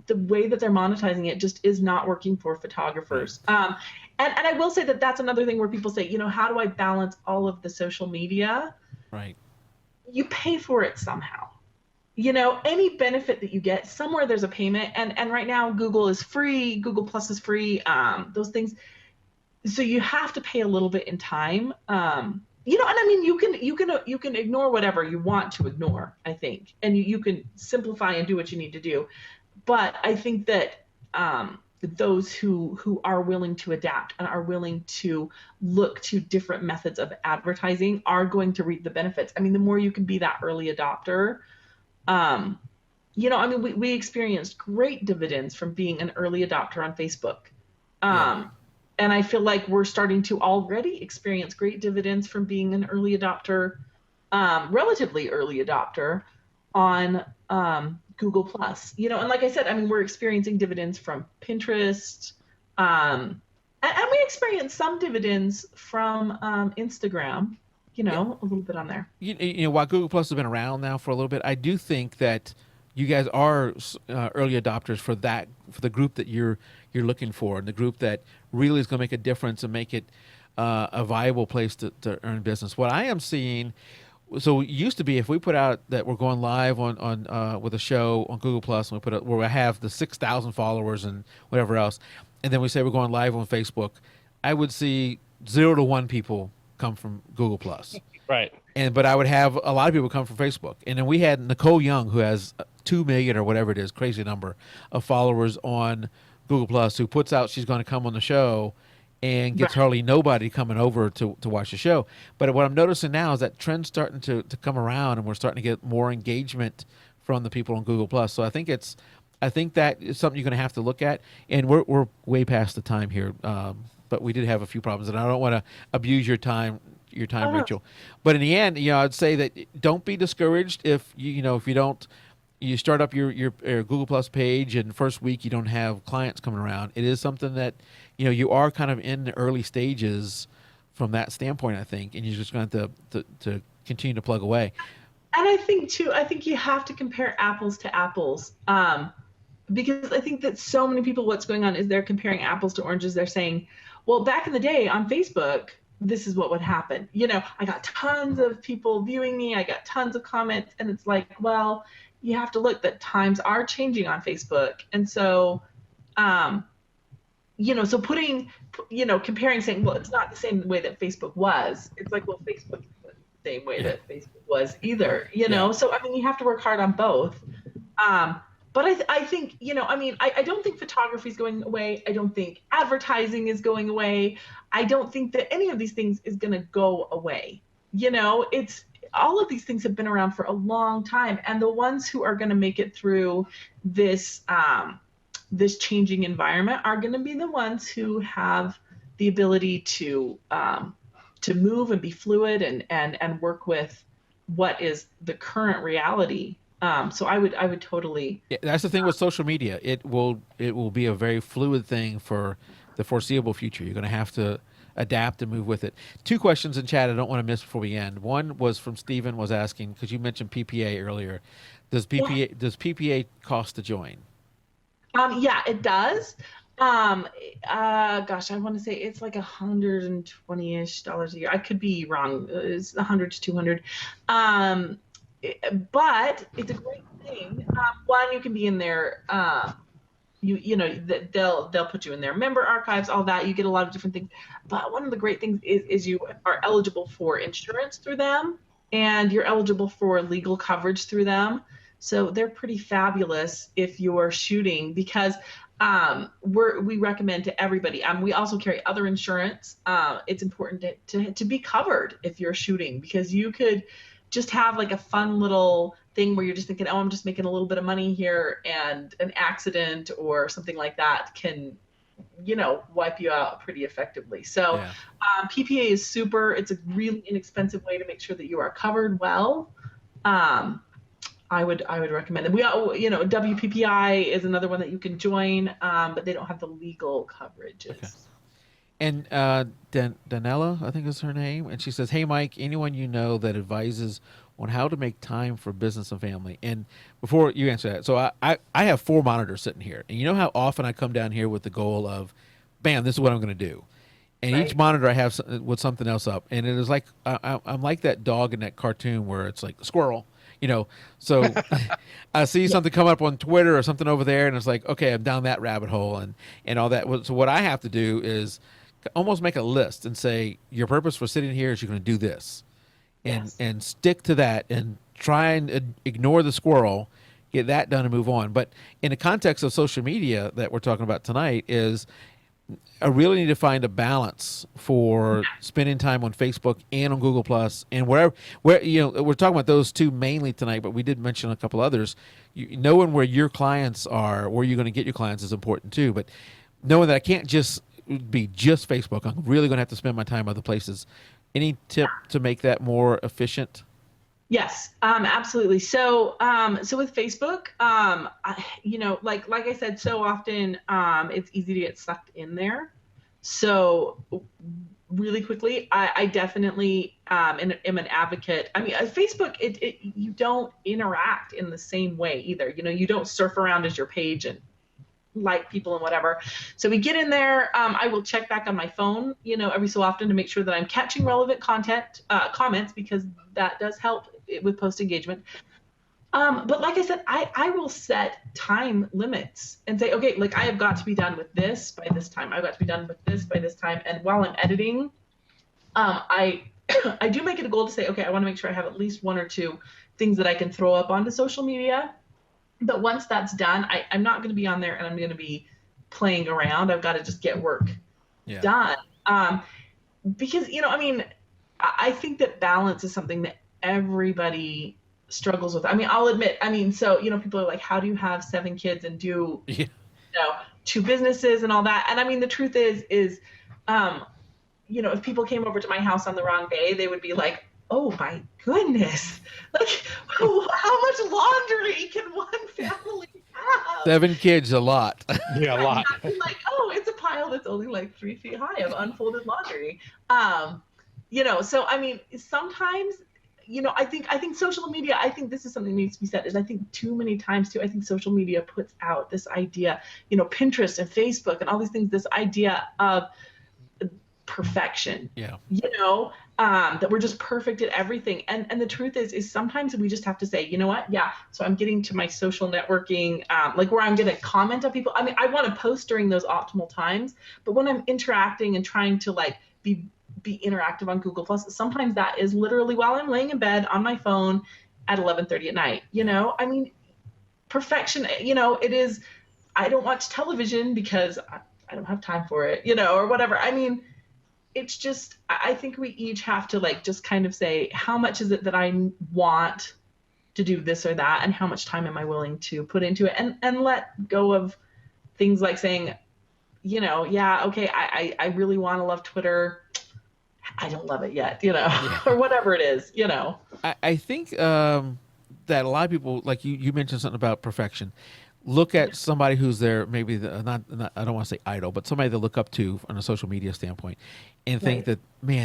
the way that they're monetizing it just is not working for photographers. And I will say that that's another thing where people say, how do I balance all of the social media? Right. You pay for it somehow. Any benefit that you get, somewhere there's a payment. And right now Google is free, Google Plus is free, those things. So you have to pay a little bit in time. And I mean, you can ignore whatever you want to ignore, I think, and you can simplify and do what you need to do. But I think that those who are willing to adapt and are willing to look to different methods of advertising are going to reap the benefits. I mean, the more you can be that early adopter, I mean, we experienced great dividends from being an early adopter on Facebook. And I feel like we're starting to already experience great dividends from being an early adopter, relatively early adopter on Google Plus. And like I said, I mean, we're experiencing dividends from Pinterest, and we experience some dividends from Instagram. A little bit on there. While Google Plus has been around now for a little bit, I do think that you guys are early adopters for the group that you're looking for, and the group that really is going to make a difference and make it a viable place to earn business. What I am seeing, so it used to be if we put out that we're going live on with a show on Google Plus, and we put it where we have the 6,000 followers and whatever else, and then we say we're going live on Facebook, I would see 0 to 1 people come from Google Plus. Right. But I would have a lot of people come from Facebook. And then we had Nicole Young, who has 2 million or whatever it is, crazy number of followers on Google Plus, who puts out she's going to come on the show and gets hardly nobody coming over to watch the show. But what I'm noticing now is that trend's starting to come around, and we're starting to get more engagement from the people on Google Plus. So I think that is something you're going to have to look at. And we're way past the time here, but we did have a few problems, and I don't want to abuse your time, Rachel. But in the end, I'd say that don't be discouraged if you start up your Google Plus page and first week you don't have clients coming around. It is something that you are kind of in the early stages from that standpoint, I think, and you're just going to continue to plug away. And I think too, I think you have to compare apples to apples. Because I think that so many people, what's going on is they're comparing apples to oranges. They're saying, well, back in the day on Facebook, this is what would happen. I got tons of people viewing me. I got tons of comments. And it's like, well, you have to look that times are changing on Facebook. And so, so comparing, saying, well, it's not the same way that Facebook was. It's like, well, Facebook isn't the same way that Facebook was either, So, I mean, you have to work hard on both. But I think, I don't think photography is going away. I don't think advertising is going away. I don't think that any of these things is going to go away. It's all of these things have been around for a long time. And the ones who are going to make it through this, this changing environment are going to be the ones who have the ability to move and be fluid and work with what is the current reality. So I would totally. Yeah, that's the thing with social media. It will be a very fluid thing for the foreseeable future. You're going to have to adapt and move with it. 2 questions in chat I don't want to miss before we end. One was from Stephen, was asking, because you mentioned PPA earlier. Does PPA cost to join? Yeah, it does. Gosh, I want to say it's like $120-ish a year. I could be wrong. It's 100 to 200. But it's a great thing. One, you can be in there. They'll put you in their member archives, all that. You get a lot of different things. But one of the great things is you are eligible for insurance through them, and you're eligible for legal coverage through them. So they're pretty fabulous if you're shooting, because we recommend to everybody. We also carry other insurance. It's important to be covered if you're shooting, because you could just have like a fun little thing where you're just thinking, oh, I'm just making a little bit of money here, and an accident or something like that can, wipe you out pretty effectively. So PPA is super. It's a really inexpensive way to make sure that you are covered well. I would recommend it. We all, WPPI is another one that you can join, but they don't have the legal coverages. Okay. And Danella, I think is her name, and she says, "Hey, Mike, anyone you know that advises on how to make time for business and family?" And before you answer that, so I have 4 monitors sitting here, and you know how often I come down here with the goal of, bam, this is what I'm going to do. And each monitor I have with something else up, and it is like I'm like that dog in that cartoon where it's like squirrel. So I see something come up on Twitter or something over there, and it's like, okay, I'm down that rabbit hole and all that. So what I have to do is almost make a list and say, your purpose for sitting here is you're going to do this, and stick to that, and try and ignore the squirrel, get that done and move on. But in the context of social media that we're talking about tonight is, I really need to find a balance for spending time on Facebook and on Google Plus and where we're talking about those 2 mainly tonight, but we did mention a couple others. Knowing where your clients are, where you're going to get your clients is important too. But knowing that I can't just be just Facebook, I'm really going to have to spend my time other places. Any tip to make that more efficient? Yes, absolutely. So with Facebook, like I said, so often, it's easy to get sucked in there. So really quickly, I definitely, am an advocate. I mean, Facebook, you don't interact in the same way either. You don't surf around as your page and like people and whatever. So we get in there. I will check back on my phone, every so often to make sure that I'm catching relevant content, comments, because that does help with post engagement. But like I said, I will set time limits and say, okay, like I have got to be done with this by this time. I've got to be done with this by this time. And while I'm editing, I do make it a goal to say, okay, I want to make sure I have at least 1 or 2 things that I can throw up onto social media. But once that's done, I'm not going to be on there and I'm going to be playing around. I've got to just get work done. Because, I think that balance is something that everybody struggles with. I mean, I'll admit, so, people are like, how do you have 7 kids and do, 2 businesses and all that? And the truth is, if people came over to my house on the wrong day, they would be like, oh my goodness, like how much laundry can one family have? 7 kids, a lot. Yeah, a lot. Like, oh, it's a pile that's only like 3 feet high of unfolded laundry. So sometimes, I think social media, I think this is something that needs to be said, is I think too many times too, I think social media puts out this idea, Pinterest and Facebook and all these things, this idea of perfection, Yeah. that we're just perfect at everything. And the truth is sometimes we just have to say, you know what? Yeah. So I'm getting to my social networking, like where I'm going to comment on people. I mean, I want to post during those optimal times, but when I'm interacting and trying to like be interactive on Google Plus, sometimes that is literally while I'm laying in bed on my phone at 11:30 at night. I mean, perfection, it is. I don't watch television because I don't have time for it, or whatever. I mean, it's just, I think we each have to like just kind of say, how much is it that I want to do this or that, and how much time am I willing to put into it, and let go of things like saying, yeah, okay, I really want to love Twitter. I don't love it yet, Yeah. or whatever it is, I think that a lot of people, like you mentioned something about perfection. Look at somebody who's there, maybe not I don't want to say idol, but somebody to look up to on a social media standpoint, and think Right. that,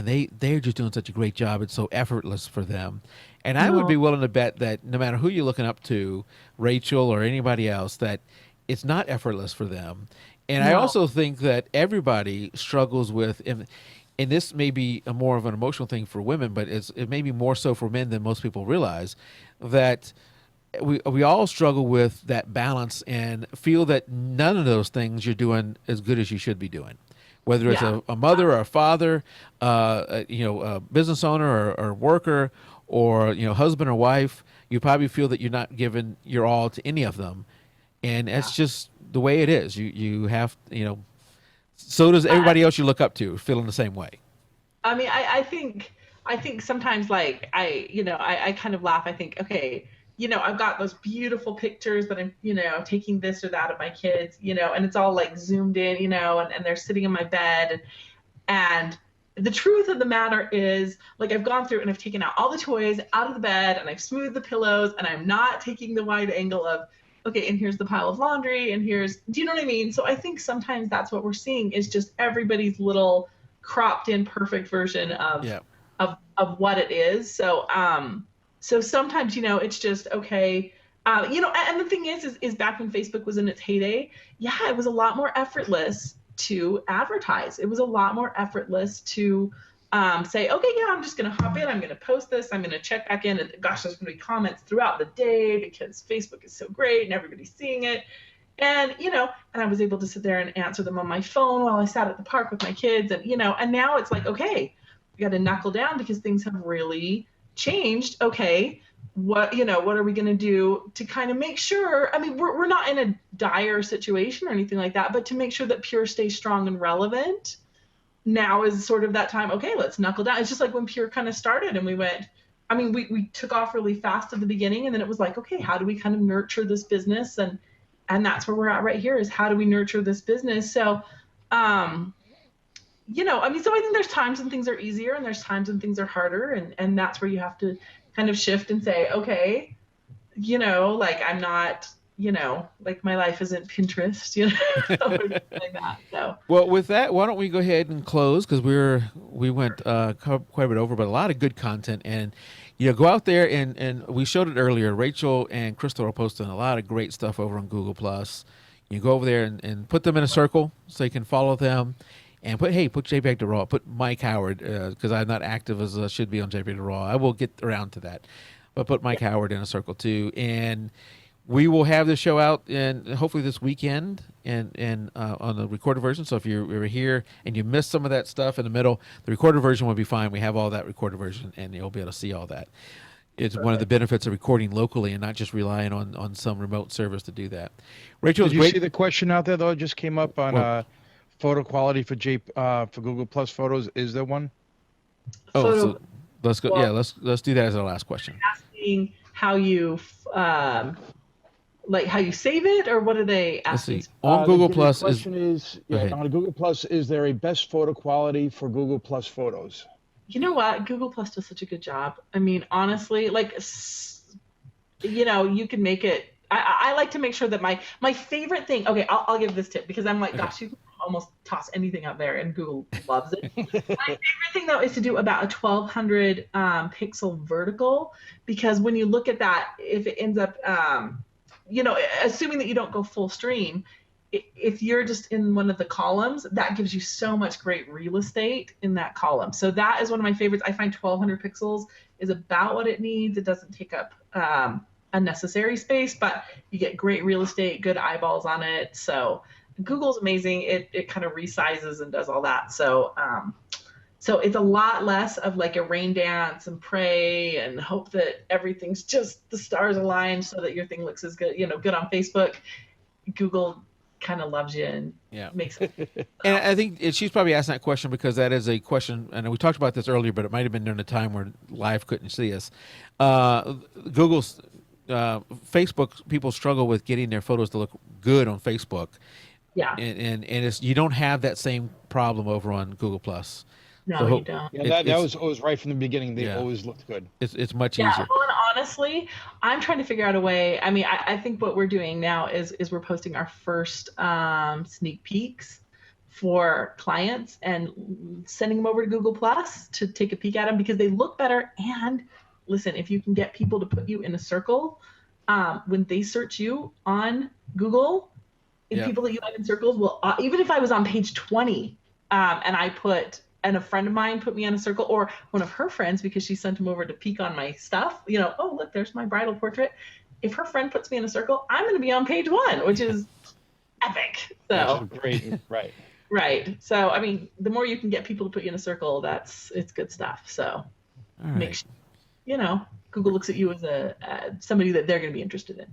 man, they're just doing such a great job. It's so effortless for them. And I would No. be willing to bet that no matter who you're looking up to, Rachel or anybody else, that it's not effortless for them. And I No. also think that everybody struggles with, and this may be a more of an emotional thing for women, but it may be more so for men than most people realize, that we all struggle with that balance and feel that none of those things you're doing as good as you should be doing. Whether it's Yeah. a mother or a father, a business owner or worker, or husband or wife, you probably feel that you're not giving your all to any of them, and Yeah. that's just the way it is. You have, so does I, everybody else you look up to, feeling the same way. I mean, I think sometimes like I kind of laugh. I think, okay, I've got those beautiful pictures that I'm, taking this or that of my kids, and it's all like zoomed in, and they're sitting in my bed, and the truth of the matter is, like, I've gone through and I've taken out all the toys out of the bed and I've smoothed the pillows, and I'm not taking the wide angle of, okay, and here's the pile of laundry, and do you know what I mean? So I think sometimes that's what we're seeing, is just everybody's little cropped in perfect version of Yeah. what it is. So sometimes, it's just okay. And the thing is back when Facebook was in its heyday, yeah, it was a lot more effortless to advertise. It was a lot more effortless to say, okay, yeah, I'm just going to hop in. I'm going to post this. I'm going to check back in. And gosh, there's going to be comments throughout the day because Facebook is so great and everybody's seeing it. And, and I was able to sit there and answer them on my phone while I sat at the park with my kids. And, and now it's like, okay, we got to knuckle down because things have really changed. Okay, what are we going to do to kind of make sure, I mean, we're not in a dire situation or anything like that, but to make sure that Pure stays strong and relevant, now is sort of that time. Okay, let's knuckle down. It's just like when Pure kind of started and we went, I mean, we took off really fast at the beginning, and then it was like, okay, how do we kind of nurture this business? And that's where we're at right here, is how do we nurture this business? So, I mean, so I think there's times when things are easier and there's times when things are harder. And that's where you have to kind of shift and say, okay, like I'm not, like my life isn't Pinterest, or something like that. So, Well, with that, why don't we go ahead and close, because we went quite a bit over, but a lot of good content. And go out there, and we showed it earlier. Rachel and Crystal are posting a lot of great stuff over on Google Plus. You go over there and put them in a circle so you can follow them, and put jpeg2RAW, put Mike Howard, because I'm not active as I should be on jpeg2RAW. I will get around to that, but put Mike Howard in a circle too, and we will have the show out and hopefully this weekend and on the recorded version. So if you're here and you missed some of that stuff in the middle, the recorded version will be fine. We have all that recorded version, and you'll be able to see all that. It's one of the benefits of recording locally and not just relying on some remote service to do that. Rachel, Did it's you great. see the question out there though? It just came up on Well- photo quality for for Google Plus photos. Is there one? Oh, photo so let's go. Yeah, let's do that as our last question. asking how you, like how you save it, or what are they Let's asking? see. On Google The Plus is question is, Go ahead. on Google Plus, is there a best photo quality for Google Plus photos? You know what? Google Plus does such a good job. I mean, honestly, like, you can make it. I like to make sure that my favorite thing. Okay, I'll give this tip because I'm like, Okay. gosh, you can almost toss anything out there, and Google loves it. My favorite thing though is to do about a 1200 pixel vertical, because when you look at that, if it ends up, assuming that you don't go full stream, if you're just in one of the columns, that gives you so much great real estate in that column. So that is one of my favorites. I find 1200 pixels is about what it needs. It doesn't take up unnecessary space, but you get great real estate, good eyeballs on it. So Google's amazing. It kind of resizes and does all that. So so it's a lot less of like a rain dance and pray and hope that everything's just the stars align so that your thing looks as good, good on Facebook. Google kind of loves you and makes it. And I think she's probably asking that question because that is a question, and we talked about this earlier, but it might have been during a time where live couldn't see us. Google's Facebook, people struggle with getting their photos to look good on Facebook. Yeah. And it's, you don't have that same problem over on Google Plus. No, so you don't. Yeah, that was always right from the beginning. They always looked good. It's much yeah, easier. Well, and honestly, I'm trying to figure out a way. I mean, I think what we're doing now is we're posting our first sneak peeks for clients and sending them over to Google Plus to take a peek at them because they look better. And listen, if you can get people to put you in a circle, when they search you on Google, people that you have in circles will, even if I was on page 20 and a friend of mine put me on a circle, or one of her friends, because she sent him over to peek on my stuff, oh, look, there's my bridal portrait. If her friend puts me in a circle, I'm going to be on page 1, which is epic. So that's great. Right. Right. So, I mean, the more you can get people to put you in a circle, it's good stuff. So make sure, Google looks at you as somebody that they're going to be interested in.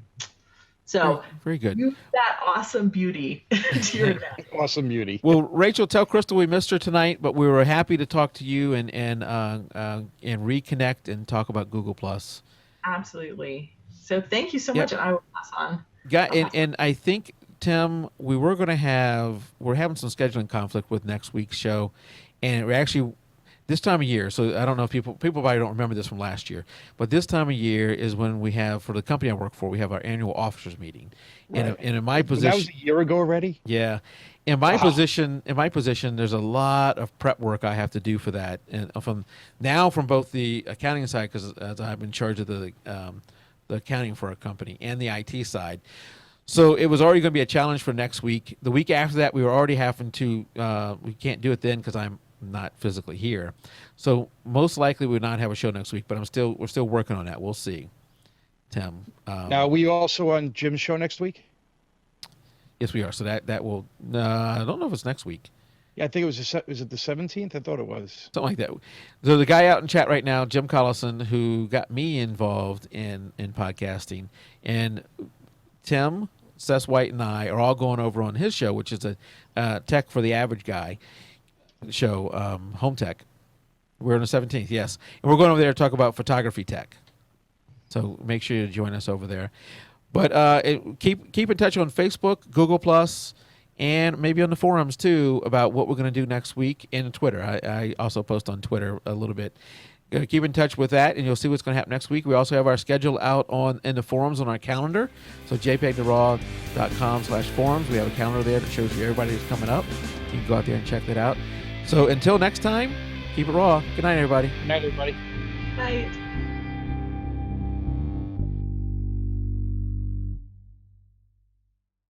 So very good. Use that awesome beauty to your advantage. Awesome beauty. Well, Rachel, tell Crystal we missed her tonight, but we were happy to talk to you and reconnect and talk about Google Plus. Absolutely. So thank you so much, and I will pass on. And I think, Tim, we're having some scheduling conflict with next week's show, and we're actually this time of year. So I don't know if people probably don't remember this from last year, but this time of year is when we have, for the company I work for, we have our annual officers meeting. Right. And in my position, that was a year ago already. Yeah. In my position, there's a lot of prep work I have to do for that, and from both the accounting side, because I'm in charge of the accounting for our company, and the IT side. So it was already going to be a challenge for next week. The week after that, we were already having to. We can't do it then because I'm not physically here. So most likely we would not have a show next week. But we're still working on that. We'll see. Tim. Now, are we also on Jim's show next week? Yes, we are. So that will. I don't know if it's next week. Yeah, I think it was it the 17th? I thought it was. Something like that. So the guy out in chat right now, Jim Collison, who got me involved in podcasting, and Tim, Seth White, and I are all going over on his show, which is a Tech for the Average Guy show, Home Tech. We're on the 17th, yes. And we're going over there to talk about photography tech. So make sure you join us over there. But keep in touch on Facebook, Google+, and maybe on the forums, too, about what we're going to do next week, and Twitter. I also post on Twitter a little bit. Keep in touch with that, and you'll see what's going to happen next week. We also have our schedule out in the forums on our calendar. So jpeg2RAW.com/forums. We have a calendar there that shows you everybody that's coming up. You can go out there and check that out. So until next time, keep it raw. Good night, everybody. Good night, everybody. Night.